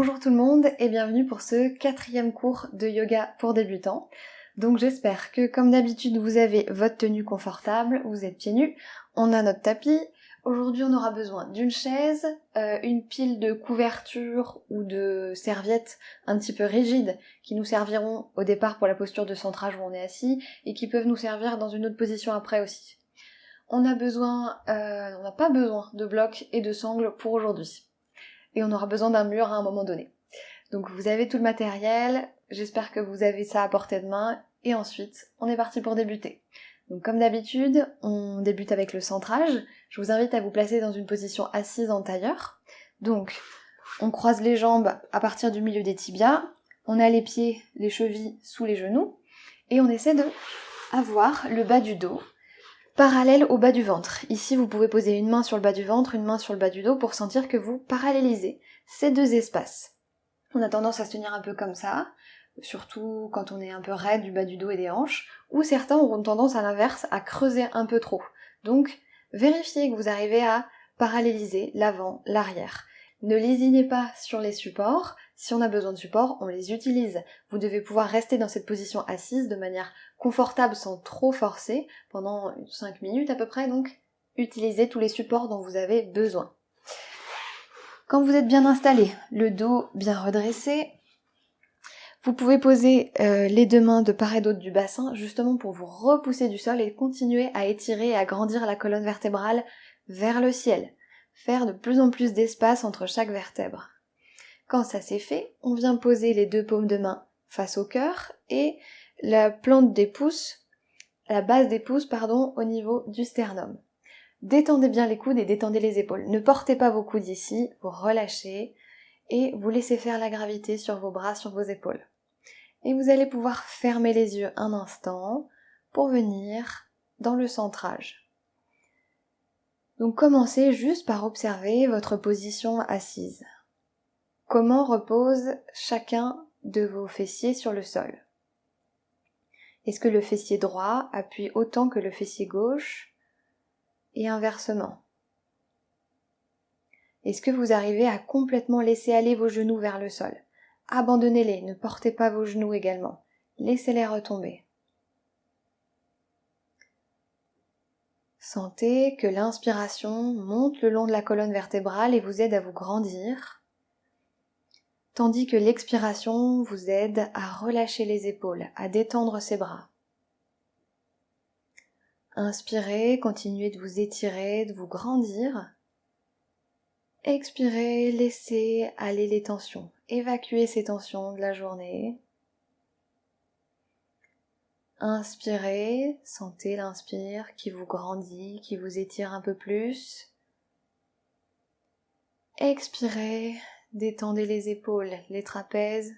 Bonjour tout le monde et bienvenue pour ce 4e cours de yoga pour débutants. Donc j'espère que comme d'habitude vous avez votre tenue confortable, vous êtes pieds nus, on a notre tapis. Aujourd'hui on aura besoin d'une chaise, une pile de couvertures ou de serviettes un petit peu rigides qui nous serviront au départ pour la posture de centrage où on est assis et qui peuvent nous servir dans une autre position après aussi. On n'a pas besoin de blocs et de sangles pour aujourd'hui. Et on aura besoin d'un mur à un moment donné. Donc vous avez tout le matériel, j'espère que vous avez ça à portée de main, et ensuite on est parti pour débuter. Donc comme d'habitude, on débute avec le centrage. Je vous invite à vous placer dans une position assise en tailleur. Donc on croise les jambes à partir du milieu des tibias, on a les pieds, les chevilles sous les genoux, et on essaie de avoir le bas du dos parallèle au bas du ventre. Ici, vous pouvez poser une main sur le bas du ventre, une main sur le bas du dos pour sentir que vous parallélisez ces deux espaces. On a tendance à se tenir un peu comme ça, surtout quand on est un peu raide du bas du dos et des hanches, ou certains auront tendance à l'inverse à creuser un peu trop. Donc, vérifiez que vous arrivez à paralléliser l'avant, l'arrière. Ne lésinez pas sur les supports. Si on a besoin de supports, on les utilise. Vous devez pouvoir rester dans cette position assise de manière confortable sans trop forcer pendant 5 minutes à peu près, donc utilisez tous les supports dont vous avez besoin. Quand vous êtes bien installé, le dos bien redressé, vous pouvez poser les deux mains de part et d'autre du bassin justement pour vous repousser du sol et continuer à étirer et à grandir la colonne vertébrale vers le ciel. Faire de plus en plus d'espace entre chaque vertèbre. Quand ça c'est fait, on vient poser les deux paumes de main face au cœur et la plante des pouces, la base des pouces, au niveau du sternum. Détendez bien les coudes et détendez les épaules. Ne portez pas vos coudes ici, vous relâchez et vous laissez faire la gravité sur vos bras, sur vos épaules. Et vous allez pouvoir fermer les yeux un instant pour venir dans le centrage. Donc commencez juste par observer votre position assise. Comment repose chacun de vos fessiers sur le sol? Est-ce que le fessier droit appuie autant que le fessier gauche et inversement? Est-ce que vous arrivez à complètement laisser aller vos genoux vers le sol? Abandonnez-les, ne portez pas vos genoux également. Laissez-les retomber. Sentez que l'inspiration monte le long de la colonne vertébrale et vous aide à vous grandir, tandis que l'expiration vous aide à relâcher les épaules, à détendre ses bras. Inspirez, continuez de vous étirer, de vous grandir. Expirez, laissez aller les tensions, évacuez ces tensions de la journée. Inspirez, sentez l'inspire qui vous grandit, qui vous étire un peu plus. Expirez, détendez les épaules, les trapèzes.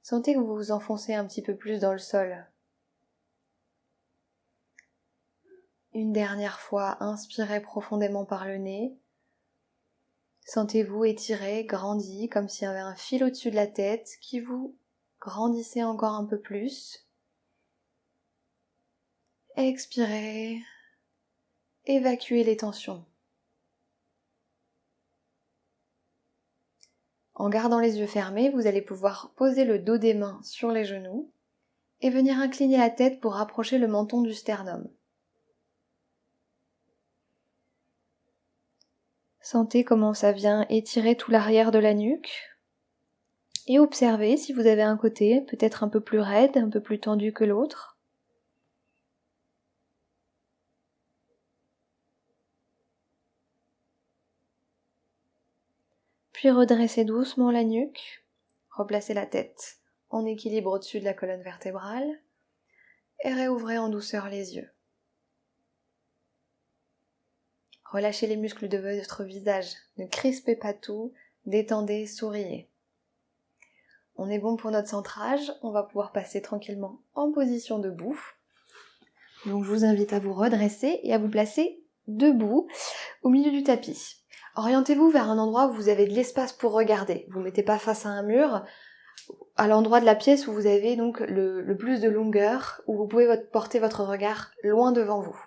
Sentez que vous vous enfoncez un petit peu plus dans le sol. Une dernière fois, inspirez profondément par le nez. Sentez-vous étiré, grandi, comme s'il y avait un fil au-dessus de la tête qui vous grandissait encore un peu plus. Expirez, évacuez les tensions. En gardant les yeux fermés, vous allez pouvoir poser le dos des mains sur les genoux et venir incliner la tête pour rapprocher le menton du sternum. Sentez comment ça vient étirer tout l'arrière de la nuque et observez si vous avez un côté peut-être un peu plus raide, un peu plus tendu que l'autre. Puis redressez doucement la nuque, replacez la tête en équilibre au-dessus de la colonne vertébrale et réouvrez en douceur les yeux. Relâchez les muscles de votre visage, ne crispez pas tout, détendez, souriez. On est bon pour notre centrage, on va pouvoir passer tranquillement en position debout. Donc je vous invite à vous redresser et à vous placer debout au milieu du tapis. Orientez-vous vers un endroit où vous avez de l'espace pour regarder. Vous ne mettez pas face à un mur, à l'endroit de la pièce où vous avez donc le plus de longueur, où vous pouvez porter votre regard loin devant vous.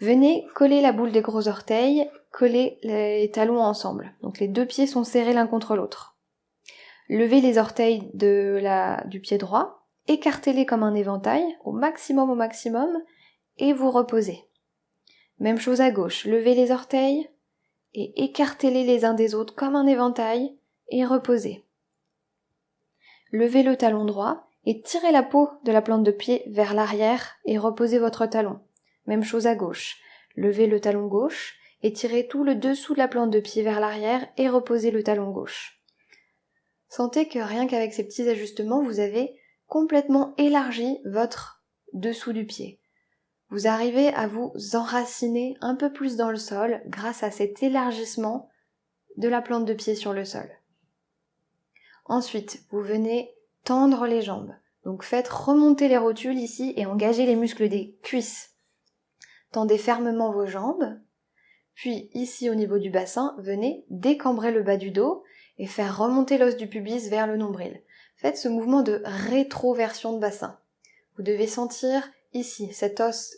Venez coller la boule des gros orteils, coller les talons ensemble. Donc les deux pieds sont serrés l'un contre l'autre. Levez les orteils du pied droit, écartez-les comme un éventail, au maximum, et vous reposez. Même chose à gauche, levez les orteils et écartez-les les uns des autres comme un éventail et reposez. Levez le talon droit et tirez la peau de la plante de pied vers l'arrière et reposez votre talon. Même chose à gauche, levez le talon gauche et tirez tout le dessous de la plante de pied vers l'arrière et reposez le talon gauche. Sentez que rien qu'avec ces petits ajustements, vous avez complètement élargi votre dessous du pied. Vous arrivez à vous enraciner un peu plus dans le sol grâce à cet élargissement de la plante de pied sur le sol. Ensuite, vous venez tendre les jambes. Donc faites remonter les rotules ici et engagez les muscles des cuisses. Tendez fermement vos jambes. Puis ici au niveau du bassin, venez décambrer le bas du dos et faire remonter l'os du pubis vers le nombril. Faites ce mouvement de rétroversion de bassin. Vous devez sentir ici cet os,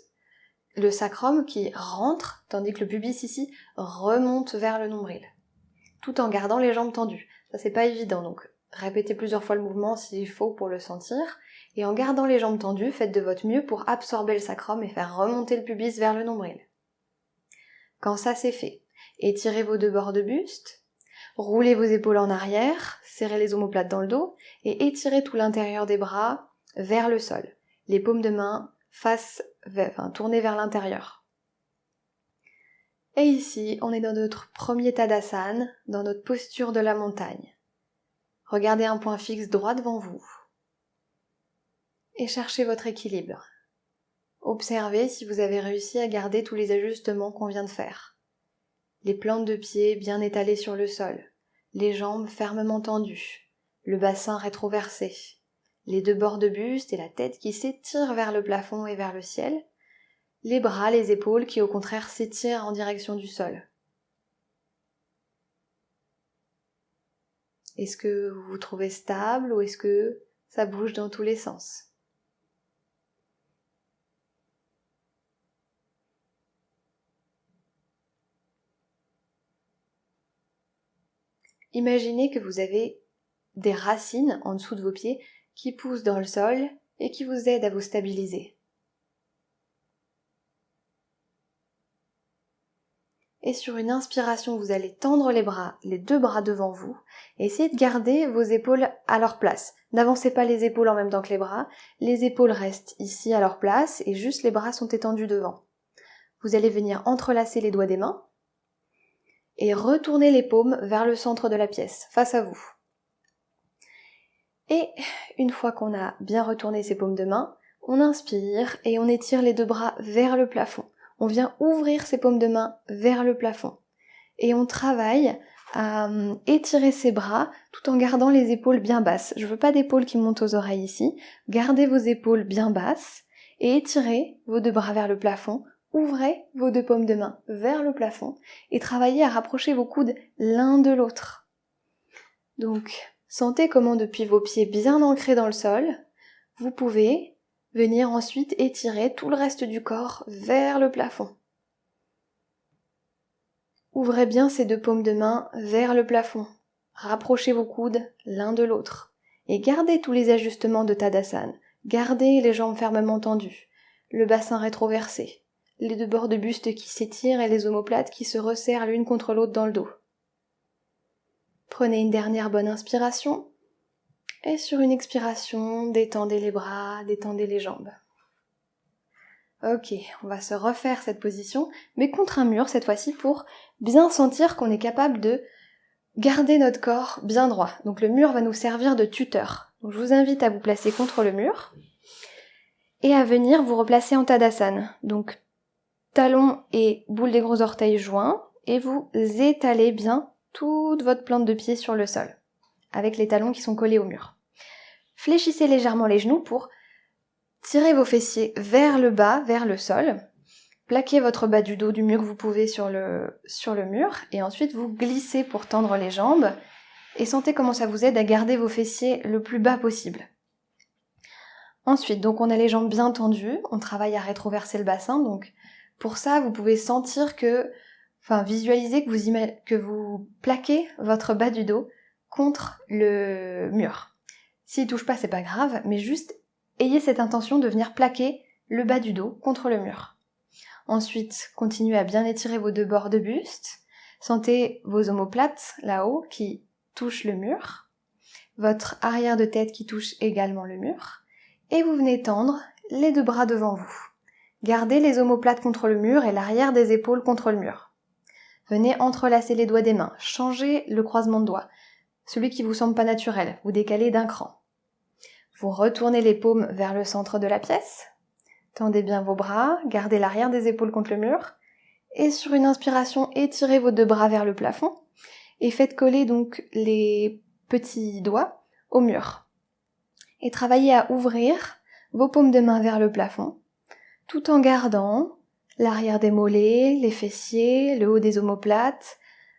le sacrum qui rentre, tandis que le pubis ici remonte vers le nombril. Tout en gardant les jambes tendues. Ça c'est pas évident, donc répétez plusieurs fois le mouvement s'il faut pour le sentir. Et en gardant les jambes tendues, faites de votre mieux pour absorber le sacrum et faire remonter le pubis vers le nombril. Quand ça c'est fait, étirez vos deux bords de buste, roulez vos épaules en arrière, serrez les omoplates dans le dos et étirez tout l'intérieur des bras vers le sol. Les paumes de main tournées vers l'intérieur. Et ici, on est dans notre premier Tadasana, dans notre posture de la montagne. Regardez un point fixe droit devant vous et cherchez votre équilibre. Observez si vous avez réussi à garder tous les ajustements qu'on vient de faire. Les plantes de pied bien étalées sur le sol, les jambes fermement tendues, le bassin rétroversé, les deux bords de buste et la tête qui s'étirent vers le plafond et vers le ciel, les bras, les épaules qui au contraire s'étirent en direction du sol. Est-ce que vous vous trouvez stable ou est-ce que ça bouge dans tous les sens ? Imaginez que vous avez des racines en dessous de vos pieds qui poussent dans le sol et qui vous aident à vous stabiliser. Et sur une inspiration, vous allez tendre les bras, les deux bras devant vous, et essayez de garder vos épaules à leur place. N'avancez pas les épaules en même temps que les épaules restent ici à leur place et juste les bras sont étendus devant. Vous allez venir entrelacer les doigts des mains et retourner les paumes vers le centre de la pièce, face à vous. Et une fois qu'on a bien retourné ses paumes de main, on inspire et on étire les deux bras vers le plafond. On vient ouvrir ses paumes de main vers le plafond. Et on travaille à étirer ses bras tout en gardant les épaules bien basses. Je veux pas d'épaules qui montent aux oreilles ici. Gardez vos épaules bien basses et étirez vos deux bras vers le plafond. Ouvrez vos deux paumes de main vers le plafond et travaillez à rapprocher vos coudes l'un de l'autre. Donc, sentez comment depuis vos pieds bien ancrés dans le sol, vous pouvez venir ensuite étirer tout le reste du corps vers le plafond. Ouvrez bien ces deux paumes de main vers le plafond. Rapprochez vos coudes l'un de l'autre. Et gardez tous les ajustements de Tadasana. Gardez les jambes fermement tendues, le bassin rétroversé, les deux bords de buste qui s'étirent et les omoplates qui se resserrent l'une contre l'autre dans le dos. Prenez une dernière bonne inspiration. Et sur une expiration, détendez les bras, détendez les jambes. Ok, on va se refaire cette position, mais contre un mur cette fois-ci pour bien sentir qu'on est capable de garder notre corps bien droit. Donc le mur va nous servir de tuteur. Donc je vous invite à vous placer contre le mur et à venir vous replacer en Tadasana. Donc talons et boule des gros orteils joints et vous étalez bien toute votre plante de pied sur le sol, avec les talons qui sont collés au mur. Fléchissez légèrement les genoux pour tirer vos fessiers vers le bas, vers le sol. Plaquez votre bas du dos du mieux que vous pouvez sur le mur et ensuite vous glissez pour tendre les jambes et sentez comment ça vous aide à garder vos fessiers le plus bas possible. Ensuite, donc on a les jambes bien tendues, on travaille à rétroverser le bassin, donc pour ça vous pouvez visualiser que vous plaquez votre bas du dos contre le mur. S'il touche pas, c'est pas grave, mais juste ayez cette intention de venir plaquer le bas du dos contre le mur. Ensuite, continuez à bien étirer vos deux bords de buste. Sentez vos omoplates là-haut qui touchent le mur. Votre arrière de tête qui touche également le mur. Et vous venez tendre les deux bras devant vous. Gardez les omoplates contre le mur et l'arrière des épaules contre le mur. Venez entrelacer les doigts des mains. Changez le croisement de doigts. Celui qui vous semble pas naturel, vous décalez d'un cran. Vous retournez les paumes vers le centre de la pièce. Tendez bien vos bras, gardez l'arrière des épaules contre le mur. Et sur une inspiration, étirez vos deux bras vers le plafond. Et faites coller donc les petits doigts au mur. Et travaillez à ouvrir vos paumes de main vers le plafond, tout en gardant l'arrière des mollets, les fessiers, le haut des omoplates,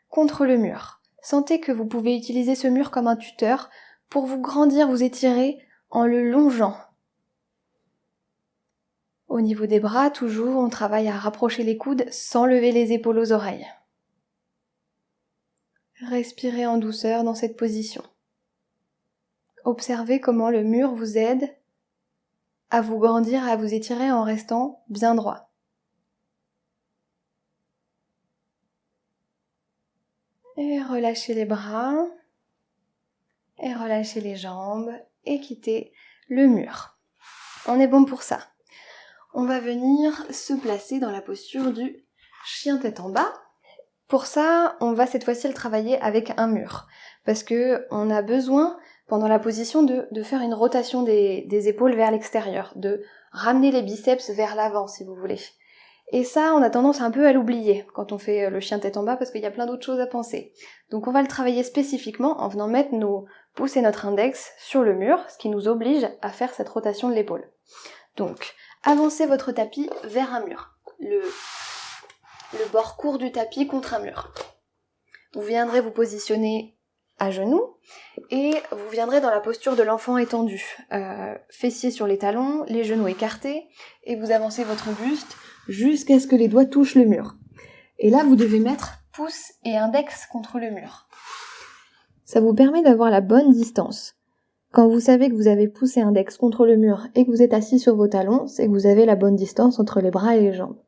contre le mur. Sentez que vous pouvez utiliser ce mur comme un tuteur pour vous grandir, vous étirer en le longeant. Au niveau des bras, toujours, on travaille à rapprocher les coudes sans lever les épaules aux oreilles. Respirez en douceur dans cette position. Observez comment le mur vous aide à vous grandir, à vous étirer en restant bien droit. Et relâchez les bras, et relâchez les jambes, et quittez le mur. On est bon pour ça. On va venir se placer dans la posture du chien tête en bas. Pour ça, on va cette fois-ci le travailler avec un mur, parce que on a besoin, pendant la position, de faire une rotation des épaules vers l'extérieur, de ramener les biceps vers l'avant, si vous voulez. Et ça, on a tendance un peu à l'oublier quand on fait le chien tête en bas, parce qu'il y a plein d'autres choses à penser. Donc on va le travailler spécifiquement en venant mettre nos pouces et notre index sur le mur, ce qui nous oblige à faire cette rotation de l'épaule. Donc, avancez votre tapis vers un mur. Le bord court du tapis contre un mur. Vous viendrez vous positionner à genoux et vous viendrez dans la posture de l'enfant étendu. Fessiers sur les talons, les genoux écartés et vous avancez votre buste jusqu'à ce que les doigts touchent le mur. Et là, vous devez mettre pouce et index contre le mur. Ça vous permet d'avoir la bonne distance. Quand vous savez que vous avez pouce et index contre le mur et que vous êtes assis sur vos talons, c'est que vous avez la bonne distance entre les bras et les jambes.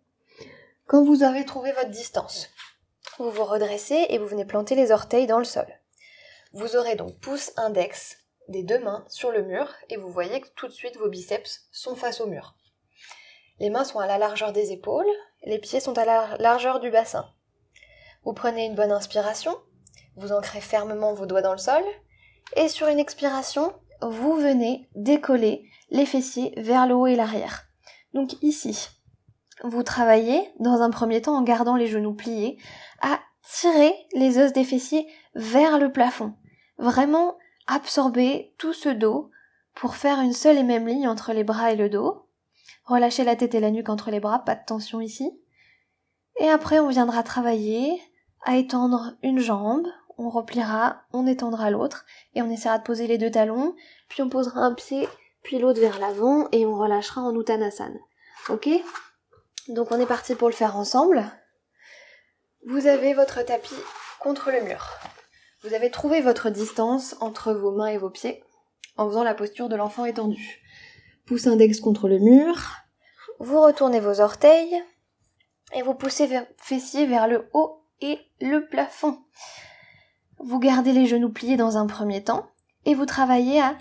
Quand vous avez trouvé votre distance, vous vous redressez et vous venez planter les orteils dans le sol. Vous aurez donc pouce index des deux mains sur le mur et vous voyez que tout de suite vos biceps sont face au mur. Les mains sont à la largeur des épaules, les pieds sont à la largeur du bassin. Vous prenez une bonne inspiration, vous ancrez fermement vos doigts dans le sol et sur une expiration, vous venez décoller les fessiers vers le haut et l'arrière. Donc ici, vous travaillez, dans un premier temps en gardant les genoux pliés, à tirer les os des fessiers vers le plafond. Vraiment absorber tout ce dos pour faire une seule et même ligne entre les bras et le dos. Relâchez la tête et la nuque entre les bras, pas de tension ici. Et après, on viendra travailler à étendre une jambe. On repliera, on étendra l'autre et on essaiera de poser les deux talons. Puis on posera un pied, puis l'autre vers l'avant et on relâchera en Uttanasana. Ok ? Donc on est parti pour le faire ensemble. Vous avez votre tapis contre le mur. Vous avez trouvé votre distance entre vos mains et vos pieds en faisant la posture de l'enfant étendu. Pouce index contre le mur. Vous retournez vos orteils et vous poussez fessiers vers le haut et le plafond. Vous gardez les genoux pliés dans un premier temps et vous travaillez à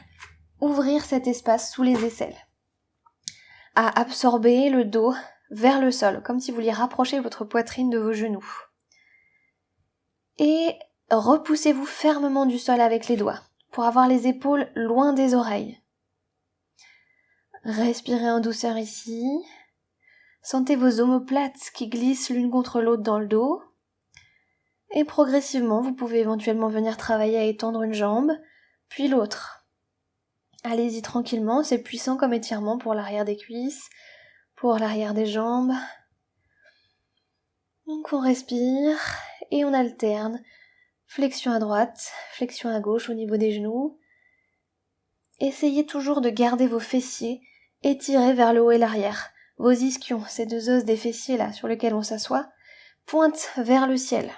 ouvrir cet espace sous les aisselles. À absorber le dos vers le sol, comme si vous vouliez rapprocher votre poitrine de vos genoux. Et repoussez-vous fermement du sol avec les doigts, pour avoir les épaules loin des oreilles. Respirez en douceur ici. Sentez vos omoplates qui glissent l'une contre l'autre dans le dos. Et progressivement, vous pouvez éventuellement venir travailler à étendre une jambe, puis l'autre. Allez-y tranquillement, c'est puissant comme étirement pour l'arrière des cuisses, pour l'arrière des jambes. Donc on respire et on alterne. Flexion à droite, flexion à gauche au niveau des genoux. Essayez toujours de garder vos fessiers étirés vers le haut et l'arrière. Vos ischions, ces deux os des fessiers là sur lesquels on s'assoit, pointent vers le ciel.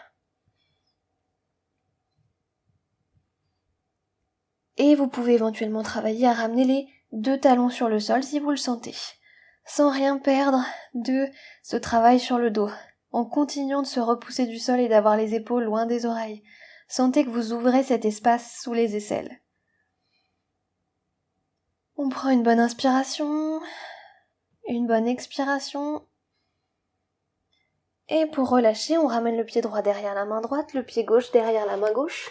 Et vous pouvez éventuellement travailler à ramener les 2 talons sur le sol si vous le sentez, sans rien perdre de ce travail sur le dos, en continuant de se repousser du sol et d'avoir les épaules loin des oreilles. Sentez que vous ouvrez cet espace sous les aisselles. On prend une bonne inspiration, une bonne expiration. Et pour relâcher, on ramène le pied droit derrière la main droite, le pied gauche derrière la main gauche.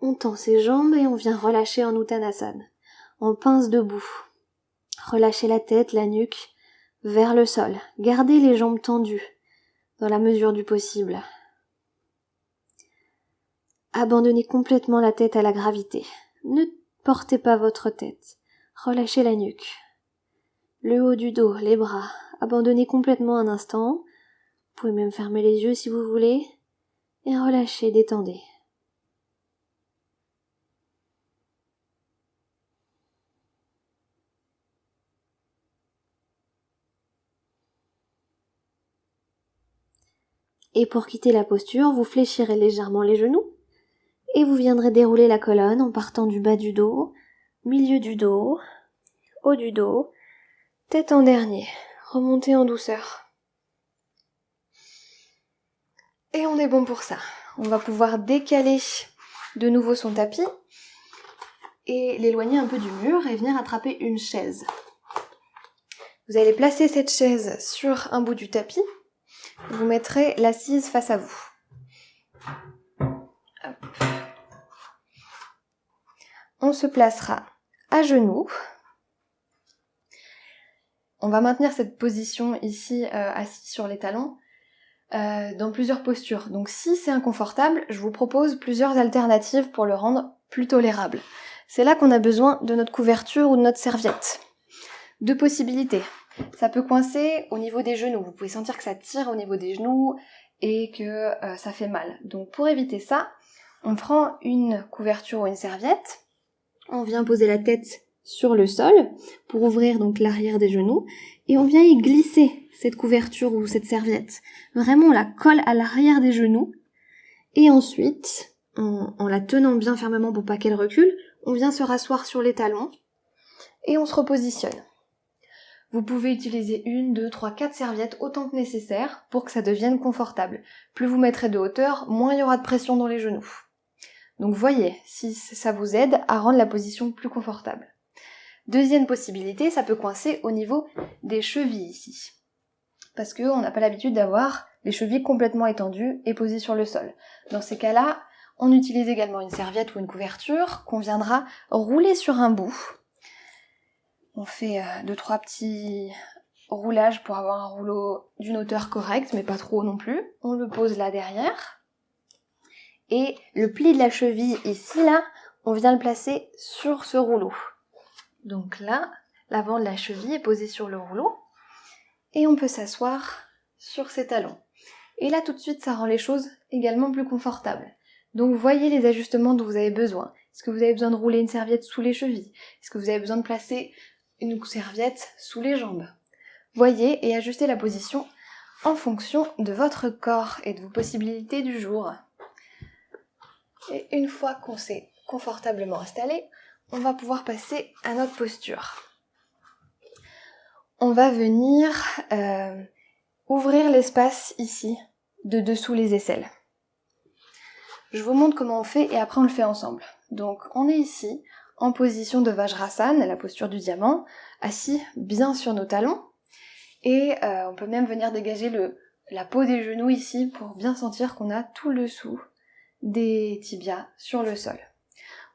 On tend ses jambes et on vient relâcher en Uttanasana. On pince debout. Relâchez la tête, la nuque, vers le sol. Gardez les jambes tendues, dans la mesure du possible. Abandonnez complètement la tête à la gravité. Ne portez pas votre tête. Relâchez la nuque. Le haut du dos, les bras. Abandonnez complètement un instant. Vous pouvez même fermer les yeux si vous voulez. Et relâchez, détendez. Et pour quitter la posture, vous fléchirez légèrement les genoux. Et vous viendrez dérouler la colonne en partant du bas du dos, milieu du dos, haut du dos, tête en dernier. Remontez en douceur. Et on est bon pour ça. On va pouvoir décaler de nouveau son tapis et l'éloigner un peu du mur et venir attraper une chaise. Vous allez placer cette chaise sur un bout du tapis. Vous mettrez l'assise face à vous. Hop. On se placera à genoux. On va maintenir cette position ici, assis sur les talons, dans plusieurs postures. Donc si c'est inconfortable, je vous propose plusieurs alternatives pour le rendre plus tolérable. C'est là qu'on a besoin de notre couverture ou de notre serviette. 2 possibilités. Ça peut coincer au niveau des genoux. Vous pouvez sentir que ça tire au niveau des genoux et que ça fait mal. Donc pour éviter ça, on prend une couverture ou une serviette. On vient poser la tête sur le sol pour ouvrir donc l'arrière des genoux et on vient y glisser cette couverture ou cette serviette. Vraiment, on la colle à l'arrière des genoux et ensuite, en la tenant bien fermement pour pas qu'elle recule, on vient se rasseoir sur les talons et on se repositionne. Vous pouvez utiliser 1, 2, 3, 4 serviettes autant que nécessaire pour que ça devienne confortable. Plus vous mettrez de hauteur, moins il y aura de pression dans les genoux. Donc voyez si ça vous aide à rendre la position plus confortable. Deuxième possibilité, ça peut coincer au niveau des chevilles ici. Parce qu'on n'a pas l'habitude d'avoir les chevilles complètement étendues et posées sur le sol. Dans ces cas-là, on utilise également une serviette ou une couverture qu'on viendra rouler sur un bout. On fait 2-3 petits roulages pour avoir un rouleau d'une hauteur correcte, mais pas trop non plus. On le pose là derrière. Et le pli de la cheville ici, là, on vient le placer sur ce rouleau. Donc là, l'avant de la cheville est posé sur le rouleau. Et on peut s'asseoir sur ses talons. Et là, tout de suite, ça rend les choses également plus confortables. Donc voyez les ajustements dont vous avez besoin. Est-ce que vous avez besoin de rouler une serviette sous les chevilles? Est-ce que vous avez besoin de placer une serviette sous les jambes? Voyez et ajustez la position en fonction de votre corps et de vos possibilités du jour. Et une fois qu'on s'est confortablement installé, on va pouvoir passer à notre posture. On va venir ouvrir l'espace ici, de dessous les aisselles. Je vous montre comment on fait et après on le fait ensemble. Donc on est ici, en position de Vajrasana, la posture du diamant, assis bien sur nos talons. Et on peut même venir dégager la peau des genoux ici pour bien sentir qu'on a tout le dessous des tibias sur le sol.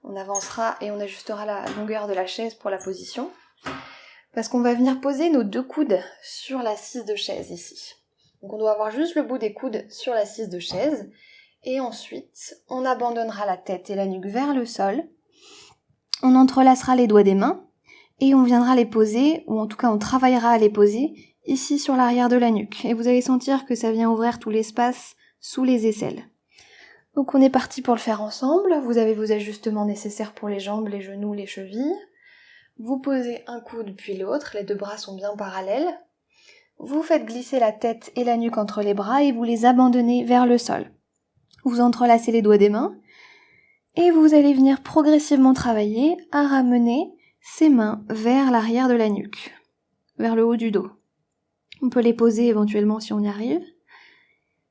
On avancera et on ajustera la longueur de la chaise pour la position. Parce qu'on va venir poser nos 2 coudes sur l'assise de chaise ici. Donc on doit avoir juste le bout des coudes sur l'assise de chaise. Et ensuite, on abandonnera la tête et la nuque vers le sol. On entrelacera les doigts des mains et on viendra les poser, ou en tout cas on travaillera à les poser, ici sur l'arrière de la nuque. Et vous allez sentir que ça vient ouvrir tout l'espace sous les aisselles. Donc on est parti pour le faire ensemble. Vous avez vos ajustements nécessaires pour les jambes, les genoux, les chevilles. Vous posez un coude puis l'autre, les 2 bras sont bien parallèles. Vous faites glisser la tête et la nuque entre les bras et vous les abandonnez vers le sol. Vous entrelacez les doigts des mains Et vous allez venir progressivement travailler à ramener ces mains vers l'arrière de la nuque, vers le haut du dos. On peut les poser éventuellement si on y arrive.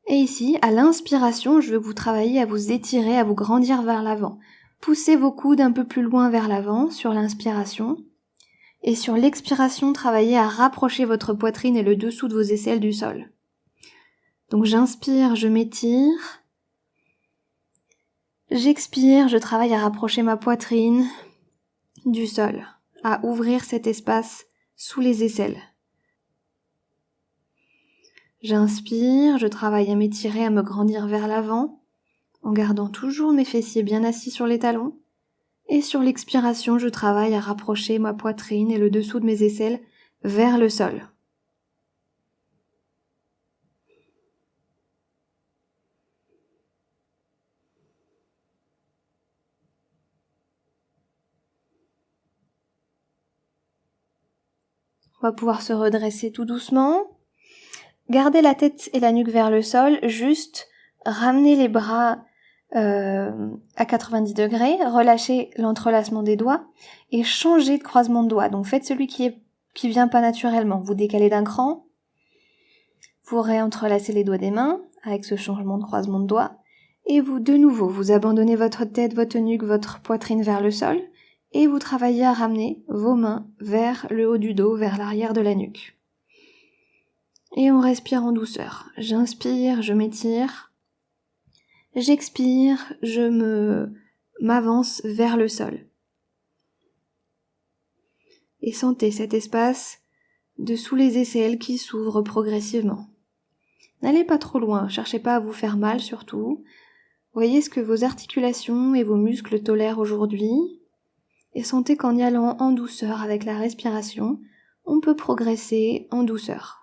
Et ici, à l'inspiration, je veux que vous travailliez à vous étirer, à vous grandir vers l'avant. Poussez vos coudes un peu plus loin vers l'avant sur l'inspiration. Et sur l'expiration, travaillez à rapprocher votre poitrine et le dessous de vos aisselles du sol. Donc j'inspire, je m'étire. J'expire, je travaille à rapprocher ma poitrine du sol, à ouvrir cet espace sous les aisselles. J'inspire, je travaille à m'étirer, à me grandir vers l'avant, en gardant toujours mes fessiers bien assis sur les talons. Et sur l'expiration, je travaille à rapprocher ma poitrine et le dessous de mes aisselles vers le sol. On va pouvoir se redresser tout doucement. Gardez la tête et la nuque vers le sol, juste ramenez les bras à 90 degrés, relâchez l'entrelacement des doigts et changez de croisement de doigts. Donc faites celui qui vient pas naturellement. Vous décalez d'un cran, vous réentrelacez les doigts des mains avec ce changement de croisement de doigts et vous, de nouveau, vous abandonnez votre tête, votre nuque, votre poitrine vers le sol et vous travaillez à ramener vos mains vers le haut du dos, vers l'arrière de la nuque. Et on respire en douceur. J'inspire, je m'étire. J'expire, m'avance vers le sol. Et sentez cet espace dessous les aisselles qui s'ouvre progressivement. N'allez pas trop loin, cherchez pas à vous faire mal surtout. Voyez ce que vos articulations et vos muscles tolèrent aujourd'hui. Et sentez qu'en y allant en douceur avec la respiration, on peut progresser en douceur.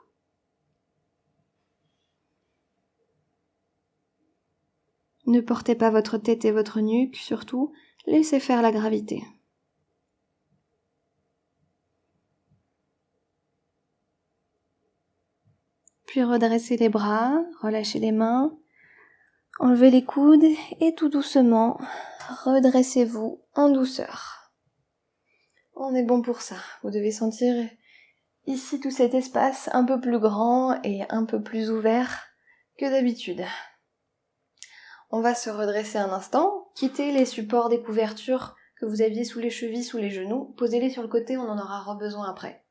Ne portez pas votre tête et votre nuque, surtout, laissez faire la gravité. Puis redressez les bras, relâchez les mains, enlevez les coudes et tout doucement, redressez-vous en douceur. On est bon pour ça. Vous devez sentir ici tout cet espace un peu plus grand et un peu plus ouvert que d'habitude. On va se redresser un instant, quittez les supports des couvertures que vous aviez sous les chevilles, sous les genoux, posez-les sur le côté, on en aura besoin après.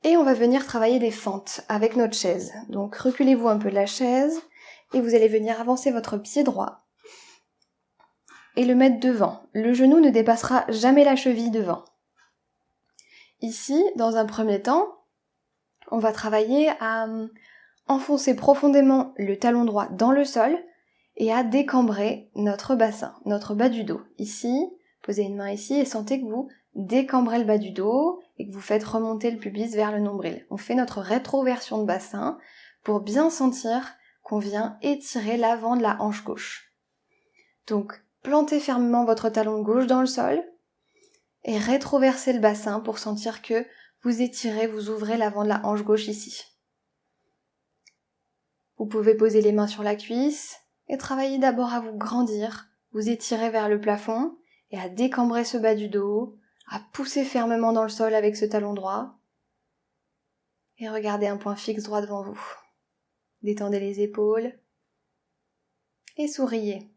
Et on va venir travailler des fentes avec notre chaise. Donc reculez-vous un peu de la chaise et vous allez venir avancer votre pied droit et le mettre devant. Le genou ne dépassera jamais la cheville devant. Ici, dans un premier temps, on va travailler à enfoncer profondément le talon droit dans le sol et à décambrer notre bassin, notre bas du dos. Ici, posez une main ici et sentez que vous décambrez le bas du dos et que vous faites remonter le pubis vers le nombril. On fait notre rétroversion de bassin pour bien sentir qu'on vient étirer l'avant de la hanche gauche. Donc, plantez fermement votre talon gauche dans le sol et rétroversez le bassin pour sentir que vous étirez, vous ouvrez l'avant de la hanche gauche ici. Vous pouvez poser les mains sur la cuisse et travailler d'abord à vous grandir, vous étirer vers le plafond et à décambrer ce bas du dos, à pousser fermement dans le sol avec ce talon droit et regardez un point fixe droit devant vous. Détendez les épaules et souriez.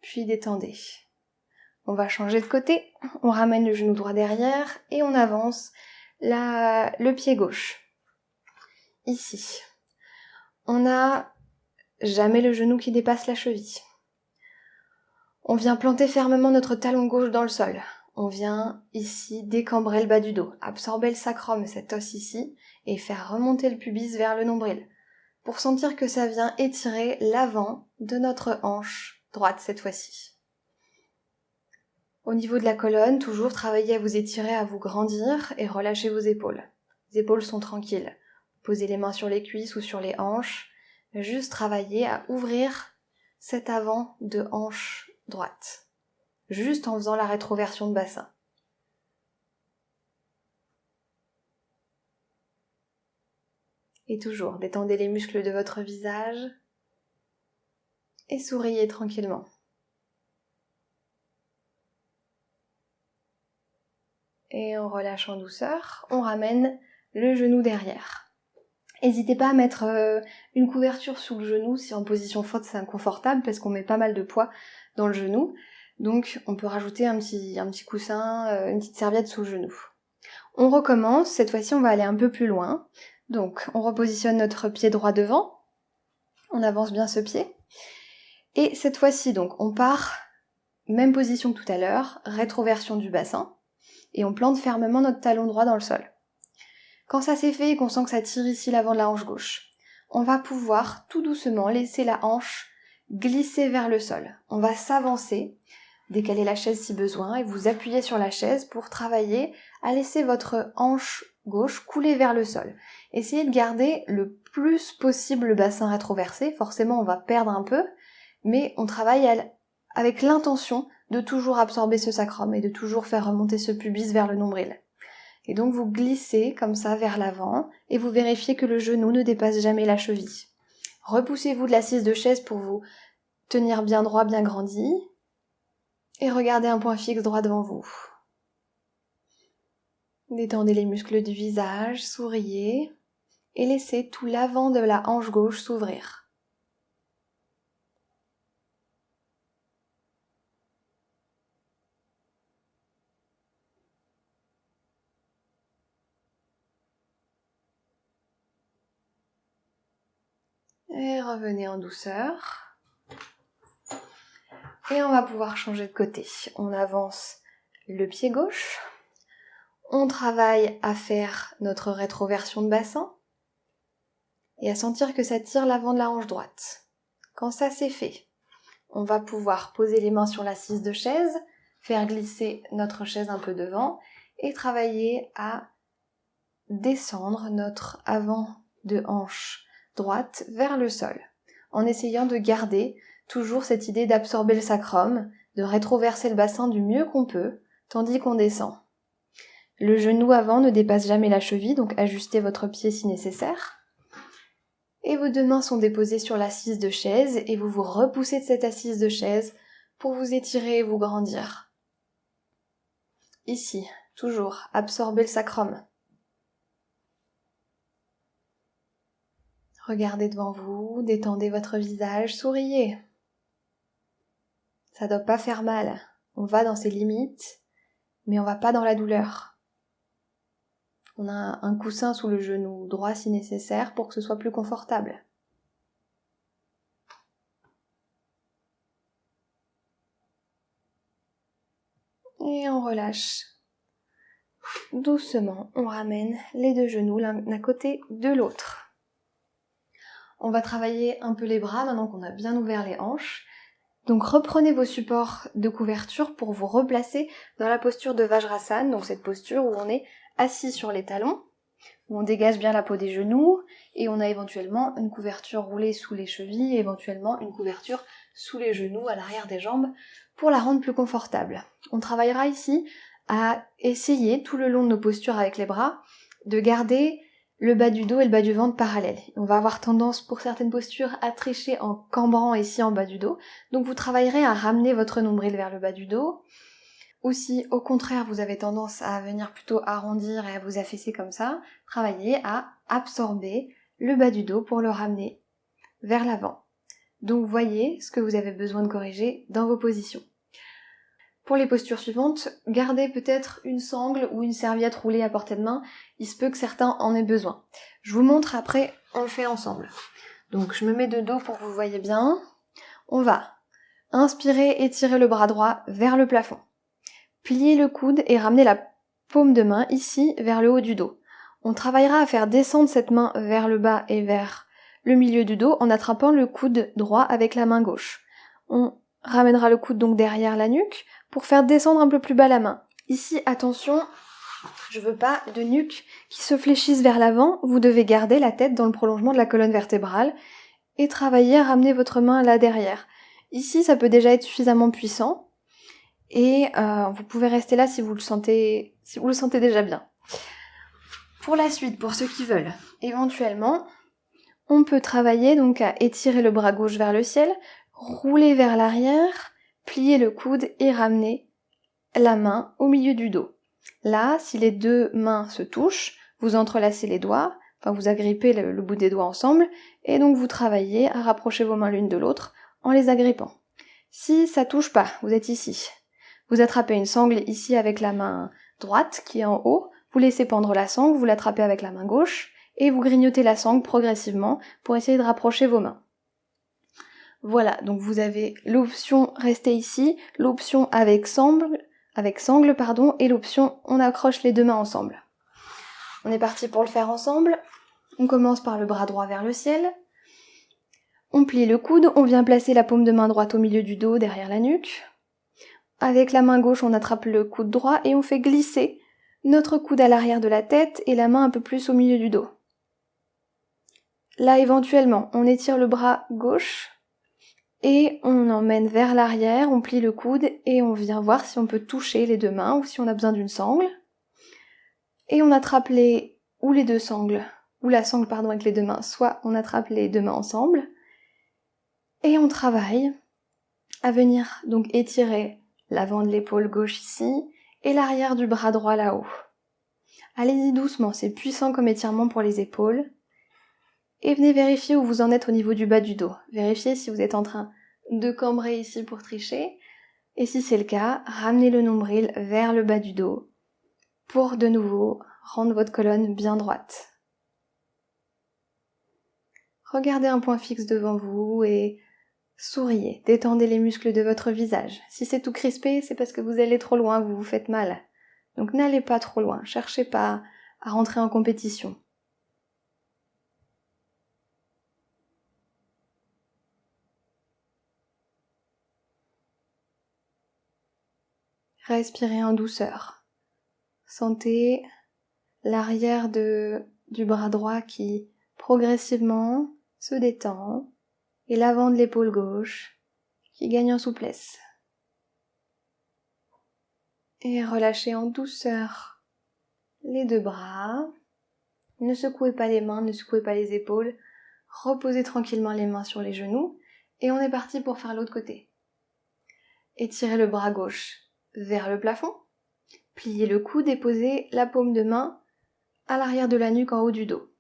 Puis détendez. On va changer de côté, on ramène le genou droit derrière et on avance le pied gauche. Ici, on n'a jamais le genou qui dépasse la cheville. On vient planter fermement notre talon gauche dans le sol. On vient ici décambrer le bas du dos, absorber le sacrum, cet os ici, et faire remonter le pubis vers le nombril, pour sentir que ça vient étirer l'avant de notre hanche droite cette fois-ci. Au niveau de la colonne, toujours travaillez à vous étirer, à vous grandir et relâchez vos épaules. Les épaules sont tranquilles. Posez les mains sur les cuisses ou sur les hanches. Juste travaillez à ouvrir cet avant de hanche droite. Juste en faisant la rétroversion de bassin. Et toujours, détendez les muscles de votre visage et souriez tranquillement. Et on relâche en douceur, on ramène le genou derrière. N'hésitez pas à mettre une couverture sous le genou si en position forte c'est inconfortable parce qu'on met pas mal de poids dans le genou. Donc on peut rajouter un petit coussin, une petite serviette sous le genou. On recommence, cette fois-ci on va aller un peu plus loin. Donc on repositionne notre pied droit devant, on avance bien ce pied. Et cette fois-ci donc on part, même position que tout à l'heure, rétroversion du bassin. Et on plante fermement notre talon droit dans le sol. Quand ça c'est fait et qu'on sent que ça tire ici l'avant de la hanche gauche, on va pouvoir tout doucement laisser la hanche glisser vers le sol. On va s'avancer, décaler la chaise si besoin et vous appuyer sur la chaise pour travailler à laisser votre hanche gauche couler vers le sol. Essayez de garder le plus possible le bassin rétroversé, forcément on va perdre un peu, mais on travaille avec l'intention de toujours absorber ce sacrum et de toujours faire remonter ce pubis vers le nombril. Et donc vous glissez comme ça vers l'avant et vous vérifiez que le genou ne dépasse jamais la cheville. Repoussez-vous de l'assise de chaise pour vous tenir bien droit, bien grandi et regardez un point fixe droit devant vous. Détendez les muscles du visage, souriez et laissez tout l'avant de la hanche gauche s'ouvrir. Et revenez en douceur. Et on va pouvoir changer de côté. On avance le pied gauche. On travaille à faire notre rétroversion de bassin. Et à sentir que ça tire l'avant de la hanche droite. Quand ça c'est fait, on va pouvoir poser les mains sur l'assise de chaise, faire glisser notre chaise un peu devant et travailler à descendre notre avant de hanche droite vers le sol, en essayant de garder toujours cette idée d'absorber le sacrum, de rétroverser le bassin du mieux qu'on peut, tandis qu'on descend. Le genou avant ne dépasse jamais la cheville, donc ajustez votre pied si nécessaire. Et vos deux mains sont déposées sur l'assise de chaise, et vous vous repoussez de cette assise de chaise pour vous étirer et vous grandir. Ici, toujours, absorbez le sacrum. Regardez devant vous, détendez votre visage, souriez. Ça ne doit pas faire mal. On va dans ses limites, mais on va pas dans la douleur. On a un coussin sous le genou droit si nécessaire pour que ce soit plus confortable. Et on relâche. Doucement, on ramène les deux genoux l'un à côté de l'autre. On va travailler un peu les bras maintenant qu'on a bien ouvert les hanches. Donc reprenez vos supports de couverture pour vous replacer dans la posture de Vajrasana, donc cette posture où on est assis sur les talons, où on dégage bien la peau des genoux et on a éventuellement une couverture roulée sous les chevilles, éventuellement une couverture sous les genoux à l'arrière des jambes pour la rendre plus confortable. On travaillera ici à essayer tout le long de nos postures avec les bras de garder le bas du dos et le bas du ventre parallèles. On va avoir tendance pour certaines postures à tricher en cambrant ici en bas du dos. Donc vous travaillerez à ramener votre nombril vers le bas du dos. Ou si au contraire vous avez tendance à venir plutôt arrondir et à vous affaisser comme ça, travaillez à absorber le bas du dos pour le ramener vers l'avant. Donc voyez ce que vous avez besoin de corriger dans vos positions. Pour les postures suivantes, gardez peut-être une sangle ou une serviette roulée à portée de main, il se peut que certains en aient besoin. Je vous montre après, on le fait ensemble. Donc je me mets de dos pour que vous voyez bien. On va inspirer, étirer le bras droit vers le plafond. Plier le coude et ramener la paume de main ici vers le haut du dos. On travaillera à faire descendre cette main vers le bas et vers le milieu du dos en attrapant le coude droit avec la main gauche. On ramènera le coude donc derrière la nuque pour faire descendre un peu plus bas la main. Ici, attention, je veux pas de nuque qui se fléchisse vers l'avant, vous devez garder la tête dans le prolongement de la colonne vertébrale et travailler à ramener votre main là derrière. Ici, ça peut déjà être suffisamment puissant et vous pouvez rester là si vous le sentez déjà bien. Pour la suite, pour ceux qui veulent, éventuellement, On peut travailler donc à étirer le bras gauche vers le ciel, rouler vers l'arrière, plier le coude et ramener la main au milieu du dos. Là, si les deux mains se touchent, vous entrelacez les doigts, enfin vous agrippez le bout des doigts ensemble, et donc vous travaillez à rapprocher vos mains l'une de l'autre en les agrippant. Si ça touche pas, vous êtes ici. Vous attrapez une sangle ici avec la main droite qui est en haut, vous laissez pendre la sangle, vous l'attrapez avec la main gauche, et vous grignotez la sangle progressivement pour essayer de rapprocher vos mains. Voilà, donc vous avez l'option rester ici, l'option avec sangle, et l'option on accroche les deux mains ensemble. On est parti pour le faire ensemble. On commence par le bras droit vers le ciel. On plie le coude, on vient placer la paume de main droite au milieu du dos, derrière la nuque. Avec la main gauche, on attrape le coude droit et on fait glisser notre coude à l'arrière de la tête et la main un peu plus au milieu du dos. Là, éventuellement, on étire le bras gauche et on emmène vers l'arrière, on plie le coude et on vient voir si on peut toucher les deux mains ou si on a besoin d'une sangle. Et on attrape les deux sangles, ou la sangle avec les deux mains, soit on attrape les deux mains ensemble. Et on travaille à venir donc étirer l'avant de l'épaule gauche ici et l'arrière du bras droit là-haut. Allez-y doucement, c'est puissant comme étirement pour les épaules. Et venez vérifier où vous en êtes au niveau du bas du dos. Vérifiez si vous êtes en train de cambrer ici pour tricher. Et si c'est le cas, ramenez le nombril vers le bas du dos pour de nouveau rendre votre colonne bien droite. Regardez un point fixe devant vous et souriez, détendez les muscles de votre visage. Si c'est tout crispé, c'est parce que vous allez trop loin, vous vous faites mal. Donc n'allez pas trop loin, cherchez pas à rentrer en compétition. Respirez en douceur. Sentez l'arrière du bras droit qui progressivement se détend et l'avant de l'épaule gauche qui gagne en souplesse. Et relâchez en douceur les deux bras. Ne secouez pas les mains, ne secouez pas les épaules. Reposez tranquillement les mains sur les genoux et on est parti pour faire l'autre côté. Étirez le bras gauche vers le plafond. Pliez le coude et posez la paume de main à l'arrière de la nuque en haut du dos.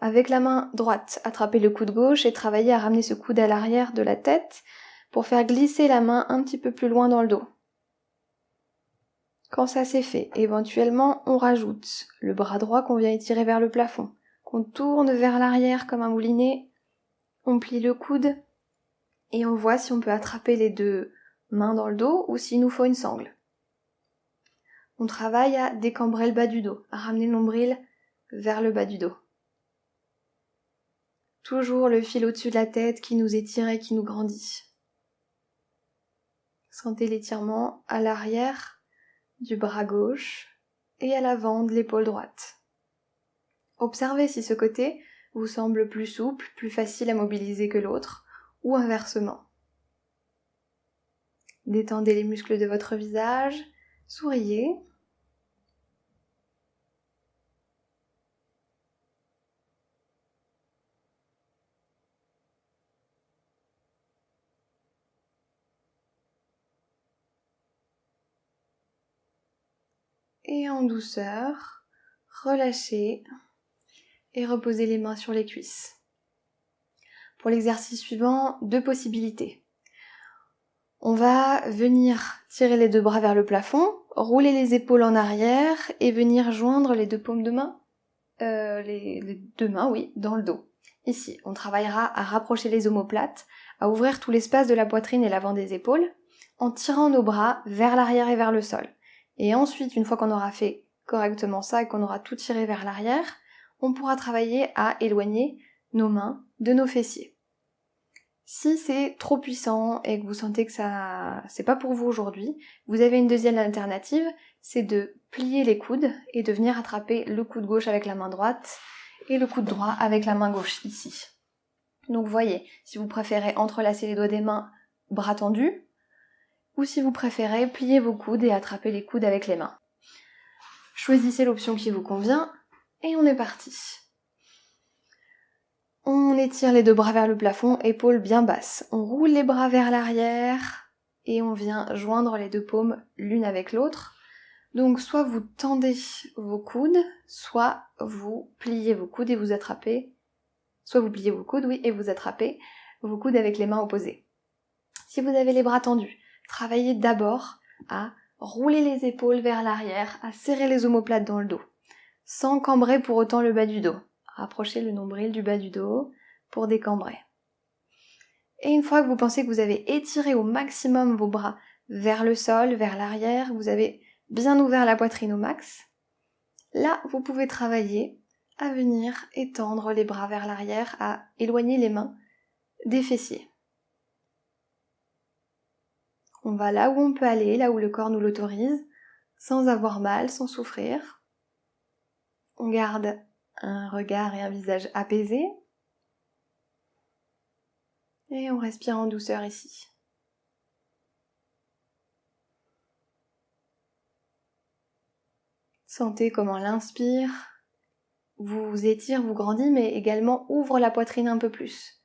Avec la main droite, attrapez le coude gauche et travaillez à ramener ce coude à l'arrière de la tête pour faire glisser la main un petit peu plus loin dans le dos. Quand ça c'est fait, éventuellement on rajoute le bras droit qu'on vient étirer vers le plafond, qu'on tourne vers l'arrière comme un moulinet, on plie le coude et on voit si on peut attraper les deux mains dans le dos ou s'il nous faut une sangle. On travaille à décambrer le bas du dos, à ramener le nombril vers le bas du dos. Toujours le fil au-dessus de la tête qui nous étire et qui nous grandit. Sentez l'étirement à l'arrière du bras gauche et à l'avant de l'épaule droite. Observez si ce côté vous semble plus souple, plus facile à mobiliser que l'autre, ou inversement. Détendez les muscles de votre visage, souriez. Et en douceur, relâchez et reposez les mains sur les cuisses. Pour l'exercice suivant, deux possibilités. On va venir tirer les deux bras vers le plafond, rouler les épaules en arrière et venir joindre les deux paumes de main, les deux mains, oui, dans le dos. Ici, on travaillera à rapprocher les omoplates, à ouvrir tout l'espace de la poitrine et l'avant des épaules, en tirant nos bras vers l'arrière et vers le sol. Et ensuite, une fois qu'on aura fait correctement ça et qu'on aura tout tiré vers l'arrière, on pourra travailler à éloigner nos mains de nos fessiers. Si c'est trop puissant et que vous sentez que c'est pas pour vous aujourd'hui, vous avez une deuxième alternative, c'est de plier les coudes et de venir attraper le coude gauche avec la main droite et le coude droit avec la main gauche ici. Donc voyez, si vous préférez entrelacer les doigts des mains, bras tendus, ou si vous préférez, plier vos coudes et attraper les coudes avec les mains. Choisissez l'option qui vous convient et on est parti. On étire les deux bras vers le plafond, épaules bien basses. On roule les bras vers l'arrière et on vient joindre les deux paumes l'une avec l'autre. Donc soit vous tendez vos coudes, soit vous pliez vos coudes et vous attrapez. Soit vous pliez vos coudes, oui, et vous attrapez vos coudes avec les mains opposées. Si vous avez les bras tendus, travaillez d'abord à rouler les épaules vers l'arrière, à serrer les omoplates dans le dos, sans cambrer pour autant le bas du dos. Rapprochez le nombril du bas du dos pour décambrer. Et une fois que vous pensez que vous avez étiré au maximum vos bras vers le sol, vers l'arrière, vous avez bien ouvert la poitrine au max, là vous pouvez travailler à venir étendre les bras vers l'arrière, à éloigner les mains des fessiers. On va là où on peut aller, là où le corps nous l'autorise, sans avoir mal, sans souffrir. On garde un regard et un visage apaisés. Et on respire en douceur ici. Sentez comment l'inspire vous étire, vous grandit, mais également ouvre la poitrine un peu plus.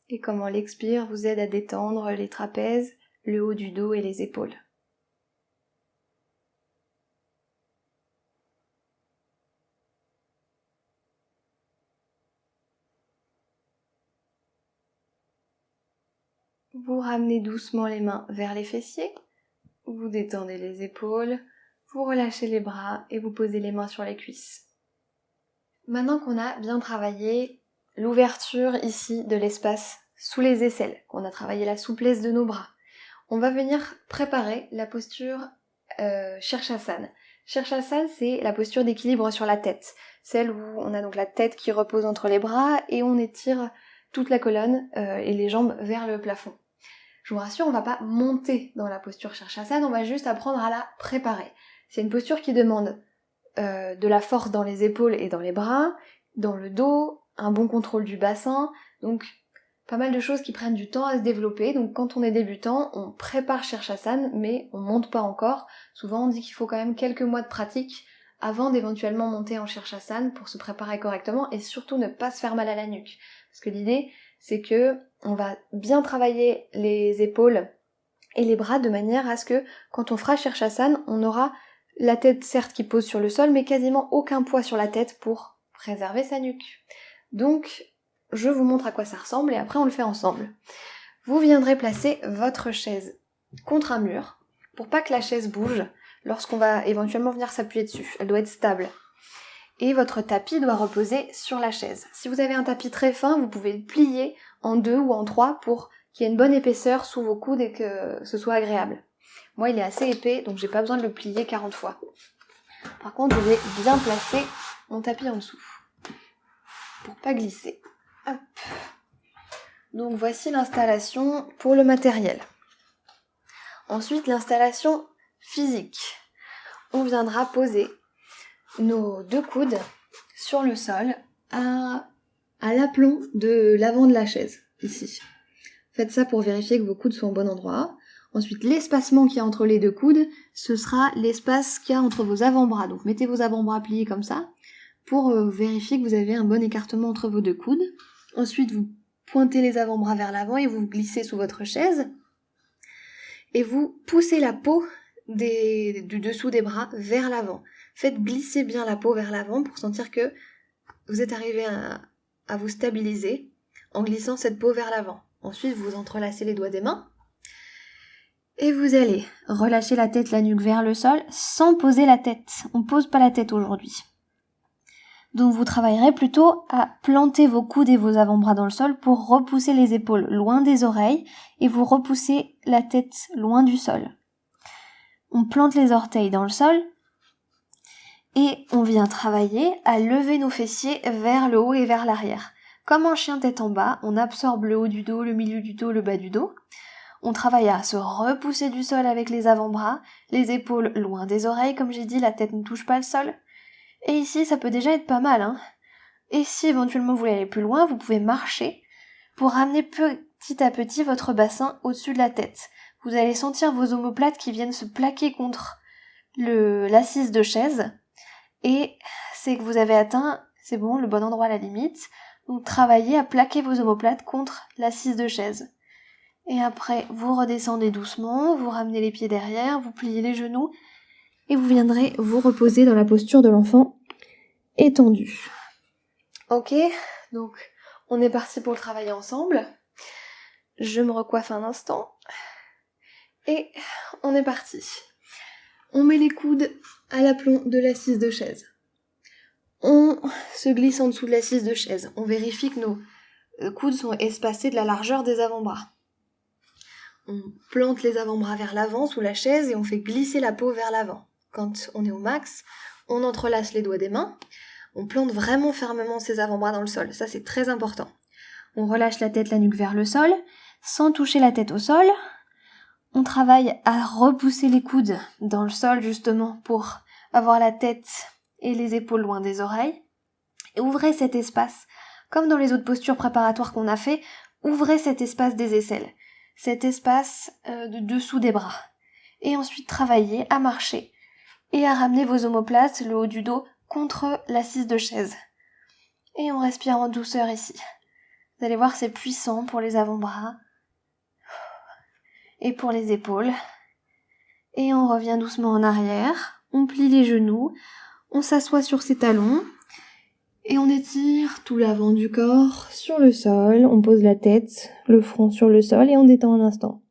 Et comment l'expire vous aide à détendre les trapèzes, le haut du dos et les épaules. Vous ramenez doucement les mains vers les fessiers, vous détendez les épaules, vous relâchez les bras et vous posez les mains sur les cuisses. Maintenant qu'on a bien travaillé l'ouverture ici de l'espace sous les aisselles, qu'on a travaillé la souplesse de nos bras, on va venir préparer la posture Shirshasana. Shirshasana, c'est la posture d'équilibre sur la tête, celle où on a donc la tête qui repose entre les bras et on étire toute la colonne et les jambes vers le plafond. Je vous rassure, on va pas monter dans la posture Shirshasana, on va juste apprendre à la préparer. C'est une posture qui demande de la force dans les épaules et dans les bras, dans le dos, un bon contrôle du bassin, donc pas mal de choses qui prennent du temps à se développer. Donc quand on est débutant, on prépare Shirshasana, mais on monte pas encore. Souvent on dit qu'il faut quand même quelques mois de pratique avant d'éventuellement monter en Shirshasana pour se préparer correctement et surtout ne pas se faire mal à la nuque. Parce que l'idée, c'est que on va bien travailler les épaules et les bras de manière à ce que quand on fera Shirshasana, on aura la tête certes qui pose sur le sol, mais quasiment aucun poids sur la tête pour préserver sa nuque. Donc, je vous montre à quoi ça ressemble et après on le fait ensemble. Vous viendrez placer votre chaise contre un mur pour pas que la chaise bouge lorsqu'on va éventuellement venir s'appuyer dessus. Elle doit être stable. Et votre tapis doit reposer sur la chaise. Si vous avez un tapis très fin, vous pouvez le plier en 2 ou en 3 pour qu'il y ait une bonne épaisseur sous vos coudes et que ce soit agréable. Moi, il est assez épais, donc j'ai pas besoin de le plier 40 fois. Par contre, je vais bien placer mon tapis en dessous pour pas glisser. Hop. Donc voici l'installation pour le matériel. Ensuite, l'installation physique. On viendra poser nos 2 coudes sur le sol à l'aplomb de l'avant de la chaise, ici. Faites ça pour vérifier que vos coudes sont au bon endroit. Ensuite, l'espacement qu'il y a entre les 2 coudes, ce sera l'espace qu'il y a entre vos avant-bras. Donc mettez vos avant-bras pliés comme ça, pour vérifier que vous avez un bon écartement entre vos 2 coudes. Ensuite, vous pointez les avant-bras vers l'avant et vous glissez sous votre chaise. Et vous poussez la peau du dessous des bras vers l'avant. Faites glisser bien la peau vers l'avant pour sentir que vous êtes arrivé à vous stabiliser en glissant cette peau vers l'avant. Ensuite, vous entrelacez les doigts des mains. Et vous allez relâcher la tête, la nuque vers le sol sans poser la tête. On ne pose pas la tête aujourd'hui. Donc vous travaillerez plutôt à planter vos coudes et vos avant-bras dans le sol pour repousser les épaules loin des oreilles et vous repoussez la tête loin du sol. On plante les orteils dans le sol et on vient travailler à lever nos fessiers vers le haut et vers l'arrière. Comme un chien tête en bas, on absorbe le haut du dos, le milieu du dos, le bas du dos. On travaille à se repousser du sol avec les avant-bras, les épaules loin des oreilles, comme j'ai dit, la tête ne touche pas le sol. Et ici, ça peut déjà être pas mal, hein. Et si éventuellement vous voulez aller plus loin, vous pouvez marcher pour ramener petit à petit votre bassin au-dessus de la tête. Vous allez sentir vos omoplates qui viennent se plaquer contre l'assise de chaise. Et c'est que vous avez atteint c'est bon, le bon endroit à la limite. Donc travaillez à plaquer vos omoplates contre l'assise de chaise. Et après, vous redescendez doucement, vous ramenez les pieds derrière, vous pliez les genoux, et vous viendrez vous reposer dans la posture de l'enfant étendu. Ok, donc on est parti pour le travailler ensemble. Je me recoiffe un instant. Et on est parti. On met les coudes à l'aplomb de l'assise de chaise. On se glisse en dessous de l'assise de chaise. On vérifie que nos coudes sont espacés de la largeur des avant-bras. On plante les avant-bras vers l'avant sous la chaise et on fait glisser la peau vers l'avant. Quand on est au max, on entrelace les doigts des mains. On plante vraiment fermement ses avant-bras dans le sol. Ça, c'est très important. On relâche la tête, la nuque vers le sol, sans toucher la tête au sol. On travaille à repousser les coudes dans le sol, justement, pour avoir la tête et les épaules loin des oreilles. Et ouvrez cet espace. Comme dans les autres postures préparatoires qu'on a fait, ouvrez cet espace des aisselles. Cet espace de dessous des bras. Et ensuite, travaillez à marcher et à ramener vos omoplates, le haut du dos, contre l'assise de chaise. Et on respire en douceur ici. Vous allez voir, c'est puissant pour les avant-bras et pour les épaules. Et on revient doucement en arrière, on plie les genoux, on s'assoit sur ses talons et on étire tout l'avant du corps sur le sol, on pose la tête, le front sur le sol et on détend un instant.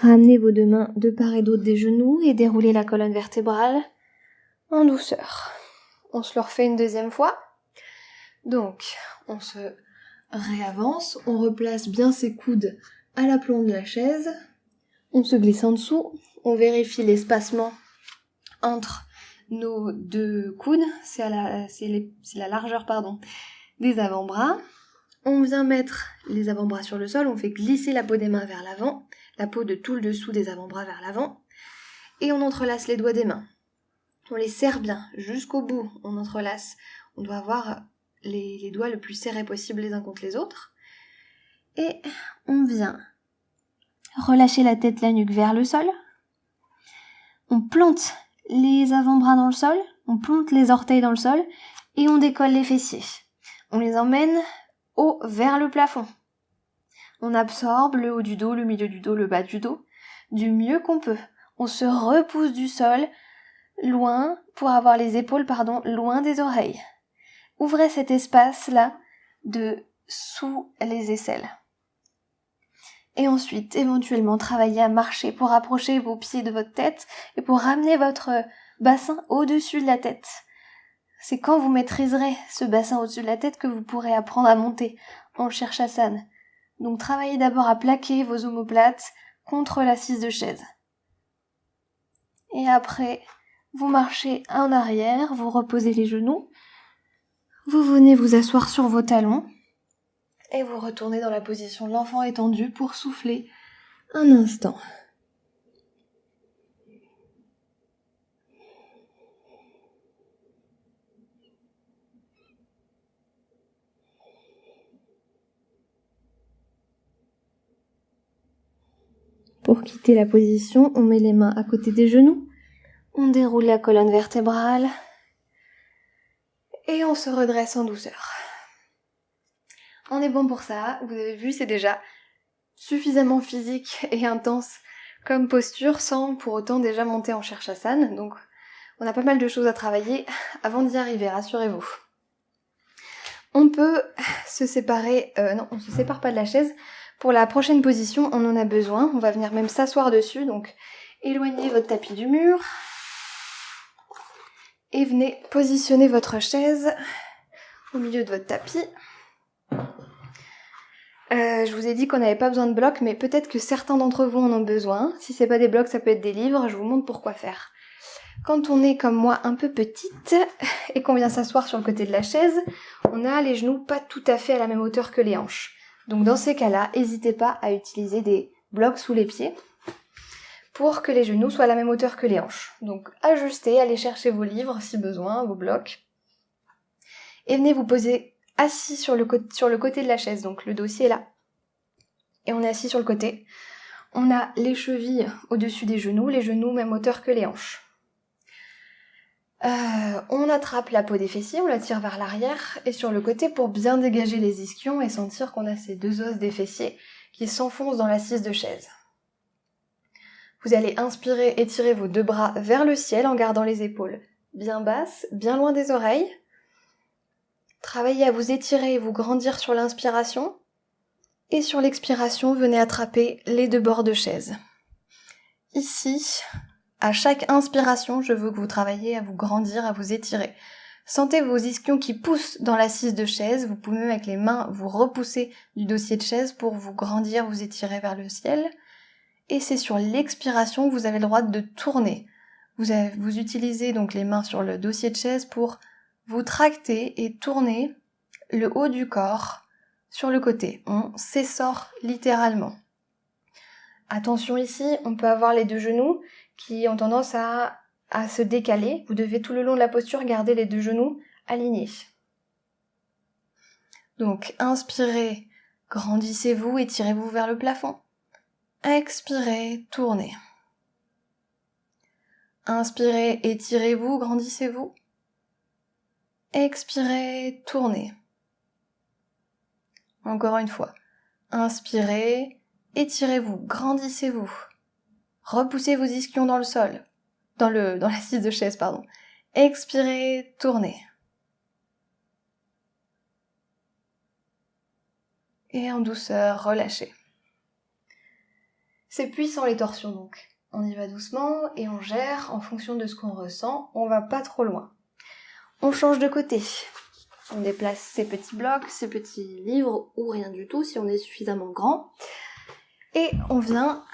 Ramenez vos deux mains de part et d'autre des genoux et déroulez la colonne vertébrale en douceur. On se le refait une deuxième fois. Donc, on se réavance, on replace bien ses coudes à l'aplomb de la chaise, on se glisse en dessous, on vérifie l'espacement entre nos deux coudes, c'est la largeur des avant-bras. On vient mettre les avant-bras sur le sol, on fait glisser la peau des mains vers l'avant, la peau de tout le dessous des avant-bras vers l'avant, et on entrelace les doigts des mains. On les serre bien, jusqu'au bout, on entrelace. On doit avoir les doigts le plus serrés possible les uns contre les autres. Et on vient relâcher la tête, la nuque vers le sol. On plante les avant-bras dans le sol, on plante les orteils dans le sol, et on décolle les fessiers. On les emmène haut vers le plafond. On absorbe le haut du dos, le milieu du dos, le bas du dos, du mieux qu'on peut. On se repousse du sol, loin, pour avoir les épaules, loin des oreilles. Ouvrez cet espace-là de sous les aisselles. Et ensuite, éventuellement, travaillez à marcher pour approcher vos pieds de votre tête et pour ramener votre bassin au-dessus de la tête. C'est quand vous maîtriserez ce bassin au-dessus de la tête que vous pourrez apprendre à monter en Shirshasana. Donc travaillez d'abord à plaquer vos omoplates contre l'assise de chaise. Et après, vous marchez en arrière, vous reposez les genoux, vous venez vous asseoir sur vos talons et vous retournez dans la position de l'enfant étendu pour souffler un instant. Pour quitter la position, on met les mains à côté des genoux, on déroule la colonne vertébrale et on se redresse en douceur. On est bon pour ça, vous avez vu, c'est déjà suffisamment physique et intense comme posture sans pour autant déjà monter en Shirshasana, donc on a pas mal de choses à travailler avant d'y arriver, rassurez-vous. On peut se séparer, non, on se sépare pas de la chaise. Pour la prochaine position, on en a besoin, on va venir même s'asseoir dessus, donc éloignez votre tapis du mur et venez positionner votre chaise au milieu de votre tapis. Je vous ai dit qu'on n'avait pas besoin de blocs, mais peut-être que certains d'entre vous en ont besoin. Si c'est pas des blocs, ça peut être des livres, je vous montre pourquoi faire. Quand on est comme moi un peu petite et qu'on vient s'asseoir sur le côté de la chaise, on a les genoux pas tout à fait à la même hauteur que les hanches. Donc dans ces cas-là, n'hésitez pas à utiliser des blocs sous les pieds pour que les genoux soient à la même hauteur que les hanches. Donc ajustez, allez chercher vos livres si besoin, vos blocs. Et venez vous poser assis sur le côté de la chaise, donc le dossier est là. et on est assis sur le côté. On a les chevilles au-dessus des genoux, les genoux même hauteur que les hanches. On attrape la peau des fessiers, on la tire vers l'arrière et sur le côté pour bien dégager les ischions et sentir qu'on a ces deux os des fessiers qui s'enfoncent dans l'assise de chaise. Vous allez inspirer, étirer vos deux bras vers le ciel en gardant les épaules bien basses, bien loin des oreilles. Travaillez à vous étirer et vous grandir sur l'inspiration. Et sur l'expiration, venez attraper les deux bords de chaise. Ici, à chaque inspiration, je veux que vous travailliez à vous grandir, à vous étirer. Sentez vos ischions qui poussent dans l'assise de chaise. Vous pouvez même avec les mains vous repousser du dossier de chaise pour vous grandir, vous étirer vers le ciel. Et c'est sur l'expiration que vous avez le droit de tourner. Vous utilisez donc les mains sur le dossier de chaise pour vous tracter et tourner le haut du corps sur le côté. On s'essore littéralement. Attention ici, on peut avoir les deux genoux qui ont tendance à se décaler. Vous devez tout le long de la posture garder les deux genoux alignés. Donc inspirez, grandissez-vous, étirez-vous vers le plafond. Expirez, tournez. Inspirez, étirez-vous, grandissez-vous. Expirez, tournez. Encore une fois. Inspirez, étirez-vous, grandissez-vous. Repoussez vos ischions dans le sol. Dans l'assise de chaise, pardon. Expirez, tournez. Et en douceur, relâchez. C'est puissant les torsions donc. On y va doucement et on gère en fonction de ce qu'on ressent. On va pas trop loin. On change de côté. On déplace ces petits blocs, ces petits livres ou rien du tout si on est suffisamment grand. Et on vient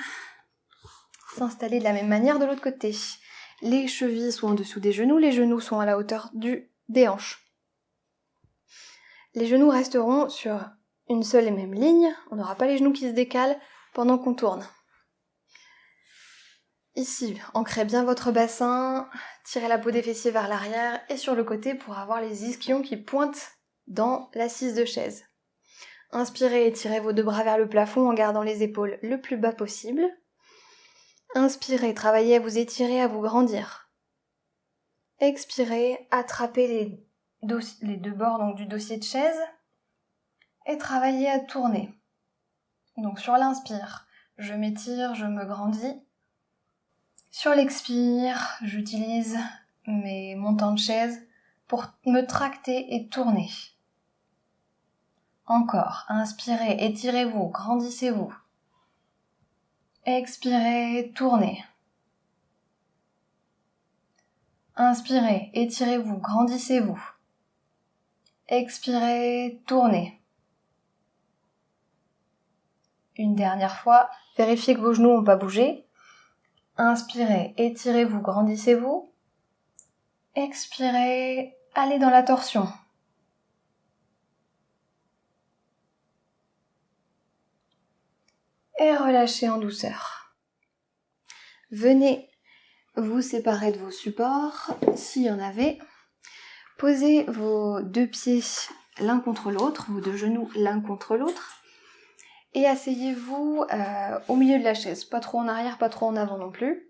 s'installer de la même manière de l'autre côté. Les chevilles sont en dessous des genoux, les genoux sont à la hauteur des hanches. Les genoux resteront sur une seule et même ligne. On n'aura pas les genoux qui se décalent pendant qu'on tourne. Ici, ancrez bien votre bassin, tirez la peau des fessiers vers l'arrière et sur le côté pour avoir les ischions qui pointent dans l'assise de chaise. Inspirez et tirez vos deux bras vers le plafond en gardant les épaules le plus bas possible. Inspirez, travaillez à vous étirer, à vous grandir. Expirez, attrapez les deux bords donc, du dossier de chaise et travaillez à tourner. Donc sur l'inspire, je m'étire, je me grandis. Sur l'expire, j'utilise mes montants de chaise pour me tracter et tourner. Encore, inspirez, étirez-vous, grandissez-vous. Expirez, tournez. Inspirez, étirez-vous, grandissez-vous. Expirez, tournez. Une dernière fois, vérifiez que vos genoux n'ont pas bougé. Inspirez, étirez-vous, grandissez-vous. Expirez, allez dans la torsion. Et relâchez en douceur. Venez vous séparer de vos supports, s'il y en avait. Posez vos deux pieds l'un contre l'autre, vos deux genoux l'un contre l'autre. Et asseyez-vous au milieu de la chaise, pas trop en arrière, pas trop en avant non plus.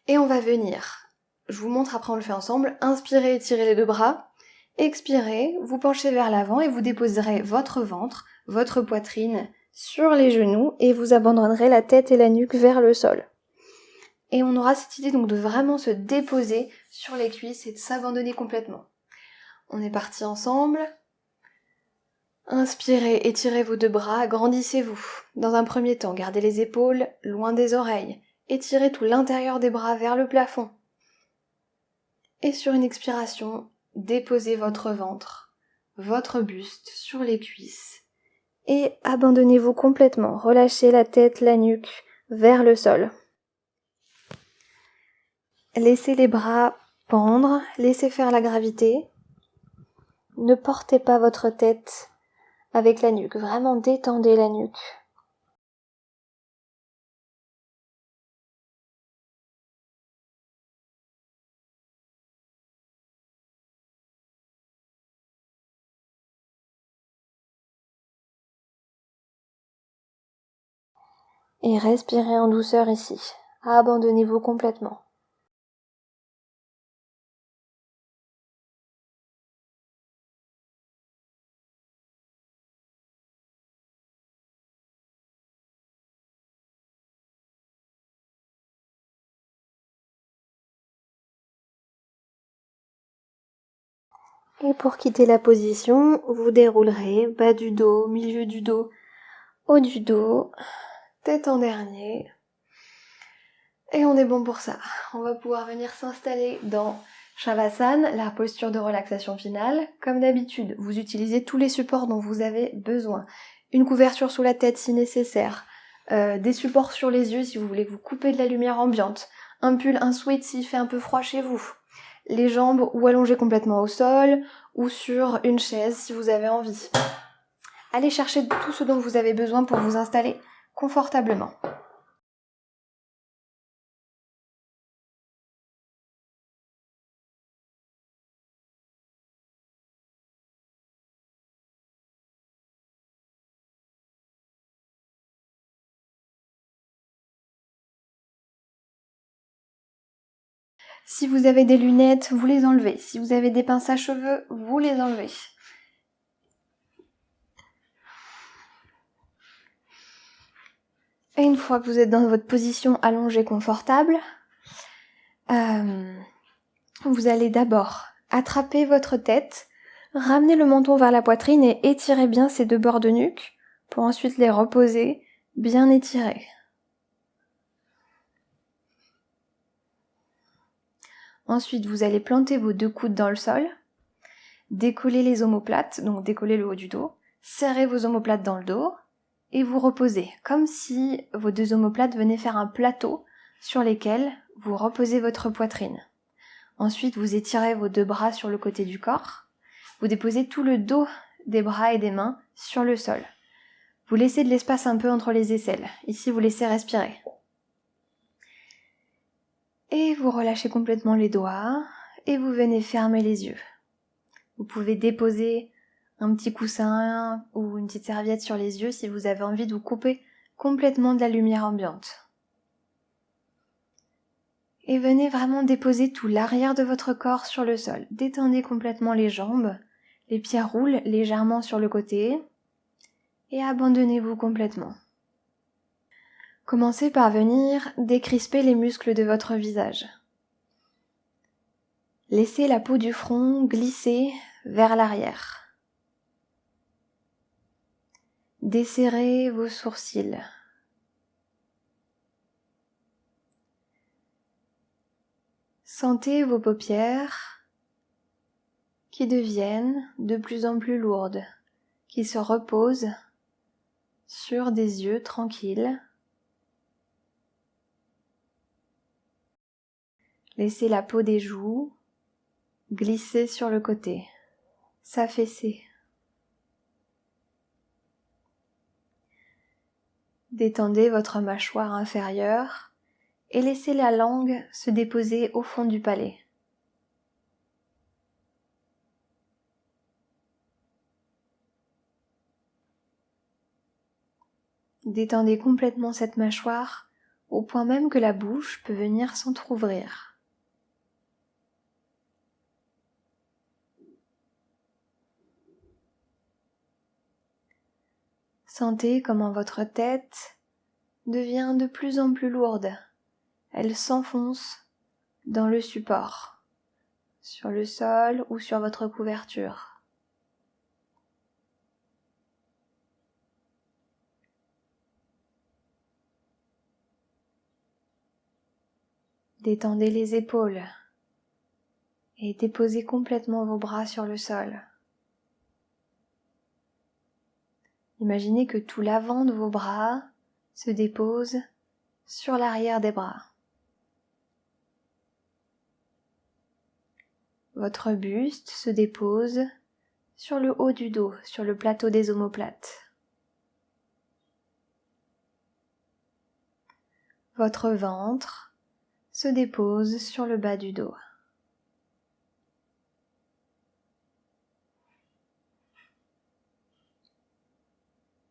Et on va venir, je vous montre après on le fait ensemble, inspirez, étirez les deux bras, expirez, vous penchez vers l'avant et vous déposerez votre ventre, votre poitrine sur les genoux et vous abandonnerez la tête et la nuque vers le sol. Et on aura cette idée donc de vraiment se déposer sur les cuisses et de s'abandonner complètement. On est parti ensemble. Inspirez, étirez vos deux bras, grandissez-vous. Dans un premier temps, gardez les épaules loin des oreilles. Étirez tout l'intérieur des bras vers le plafond. Et sur une expiration, déposez votre ventre, votre buste sur les cuisses. Et abandonnez-vous complètement. Relâchez la tête, la nuque vers le sol. Laissez les bras pendre, laissez faire la gravité. Ne portez pas votre tête avec la nuque, vraiment détendez la nuque. Et respirez en douceur ici. Abandonnez-vous complètement. Et pour quitter la position, vous déroulerez bas du dos, milieu du dos, haut du dos, tête en dernier. Et on est bon pour ça. On va pouvoir venir s'installer dans Shavasana, la posture de relaxation finale. Comme d'habitude, vous utilisez tous les supports dont vous avez besoin. Une couverture sous la tête si nécessaire, des supports sur les yeux si vous voulez vous couper de la lumière ambiante, un pull, un sweat s'il fait un peu froid chez vous, les jambes ou allongées complètement au sol ou sur une chaise si vous avez envie. Allez chercher tout ce dont vous avez besoin pour vous installer confortablement. Si vous avez des lunettes, vous les enlevez. Si vous avez des pinces à cheveux, vous les enlevez. Et une fois que vous êtes dans votre position allongée confortable, vous allez d'abord attraper votre tête, ramener le menton vers la poitrine et étirer bien ces deux bords de nuque pour ensuite les reposer bien étirés. Ensuite, vous allez planter vos deux coudes dans le sol, décoller les omoplates, donc décoller le haut du dos, serrer vos omoplates dans le dos et vous reposez, comme si vos deux omoplates venaient faire un plateau sur lesquels vous reposez votre poitrine. Ensuite, vous étirez vos deux bras sur le côté du corps, vous déposez tout le dos des bras et des mains sur le sol. Vous laissez de l'espace un peu entre les aisselles. Ici, vous laissez respirer. Et vous relâchez complètement les doigts et vous venez fermer les yeux. Vous pouvez déposer un petit coussin ou une petite serviette sur les yeux si vous avez envie de vous couper complètement de la lumière ambiante. Et venez vraiment déposer tout l'arrière de votre corps sur le sol. Détendez complètement les jambes, les pieds roulent légèrement sur le côté et abandonnez-vous complètement. Commencez par venir décrisper les muscles de votre visage. Laissez la peau du front glisser vers l'arrière. Desserrez vos sourcils. Sentez vos paupières qui deviennent de plus en plus lourdes, qui se reposent sur des yeux tranquilles. Laissez la peau des joues glisser sur le côté, s'affaisser. Détendez votre mâchoire inférieure et laissez la langue se déposer au fond du palais. Détendez complètement cette mâchoire au point même que la bouche peut venir s'entrouvrir. Sentez comment votre tête devient de plus en plus lourde. Elle s'enfonce dans le support, sur le sol ou sur votre couverture. Détendez les épaules et déposez complètement vos bras sur le sol. Imaginez que tout l'avant de vos bras se dépose sur l'arrière des bras. Votre buste se dépose sur le haut du dos, sur le plateau des omoplates. Votre ventre se dépose sur le bas du dos.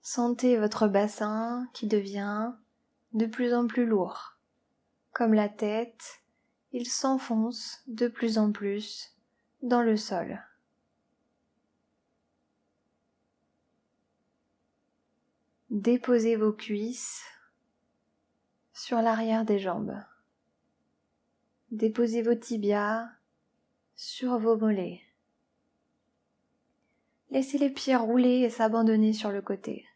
Sentez votre bassin qui devient de plus en plus lourd. Comme la tête, il s'enfonce de plus en plus dans le sol. Déposez vos cuisses sur l'arrière des jambes. Déposez vos tibias sur vos mollets. Laissez les pieds rouler et s'abandonner sur le côté.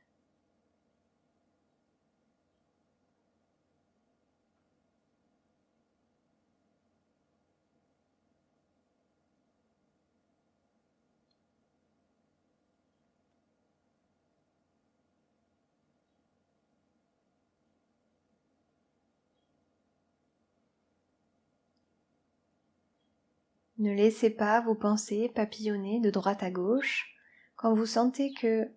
Ne laissez pas vos pensées papillonner de droite à gauche quand vous sentez que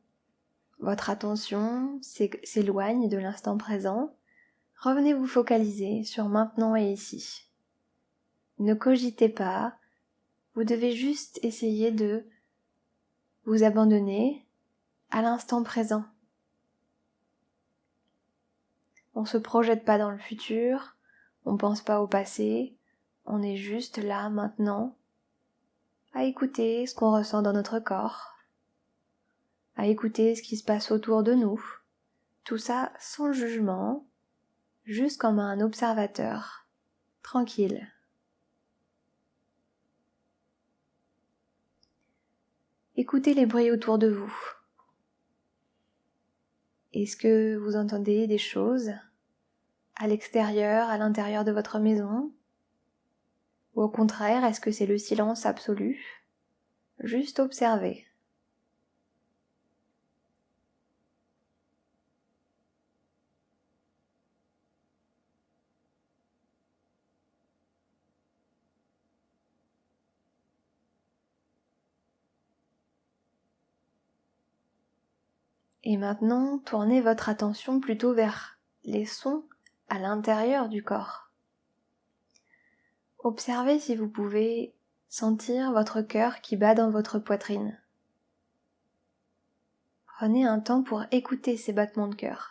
votre attention s'éloigne de l'instant présent. Revenez vous focaliser sur maintenant et ici. Ne cogitez pas, vous devez juste essayer de vous abandonner à l'instant présent. On ne se projette pas dans le futur, on ne pense pas au passé, on est juste là maintenant à écouter ce qu'on ressent dans notre corps, à écouter ce qui se passe autour de nous, tout ça sans jugement, juste comme un observateur, tranquille. Écoutez les bruits autour de vous. Est-ce que vous entendez des choses à l'extérieur, à l'intérieur de votre maison? Ou au contraire, est-ce que c'est le silence absolu? Juste observer. Et maintenant, tournez votre attention plutôt vers les sons à l'intérieur du corps. Observez si vous pouvez sentir votre cœur qui bat dans votre poitrine. Prenez un temps pour écouter ces battements de cœur.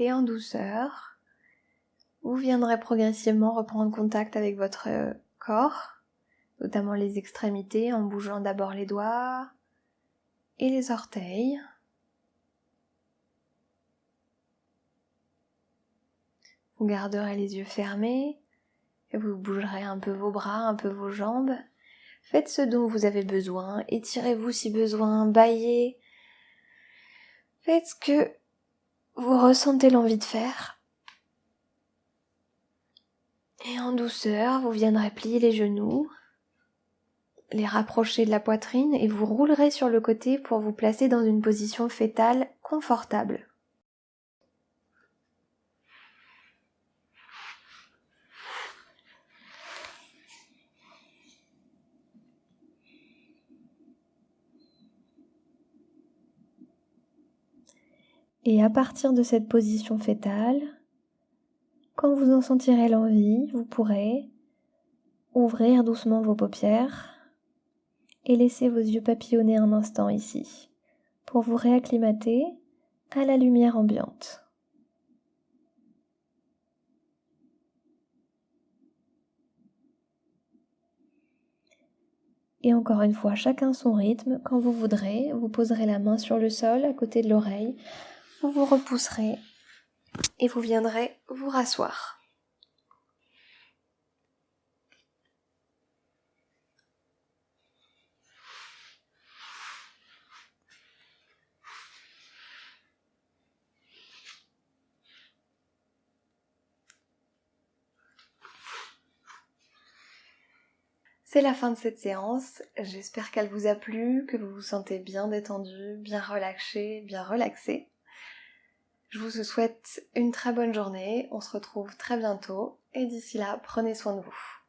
Et en douceur, vous viendrez progressivement reprendre contact avec votre corps, notamment les extrémités, en bougeant d'abord les doigts et les orteils. Vous garderez les yeux fermés et vous bougerez un peu vos bras, un peu vos jambes. Faites ce dont vous avez besoin, étirez-vous si besoin, bâillez. Faites ce que vous ressentez l'envie de faire. Et en douceur, vous viendrez plier les genoux, les rapprocher de la poitrine et vous roulerez sur le côté pour vous placer dans une position fétale confortable. Et à partir de cette position fétale, quand vous en sentirez l'envie, vous pourrez ouvrir doucement vos paupières et laisser vos yeux papillonner un instant ici, pour vous réacclimater à la lumière ambiante. Et Et encore une fois, chacun son rythme. Quand vous voudrez, vous poserez la main sur le sol à côté de l'oreille, vous vous repousserez et vous viendrez vous rasseoir. C'est la fin de cette séance, j'espère qu'elle vous a plu, que vous vous sentez bien détendu, bien relâché, bien relaxé. Je vous souhaite une très bonne journée, on se retrouve très bientôt et d'ici là, prenez soin de vous.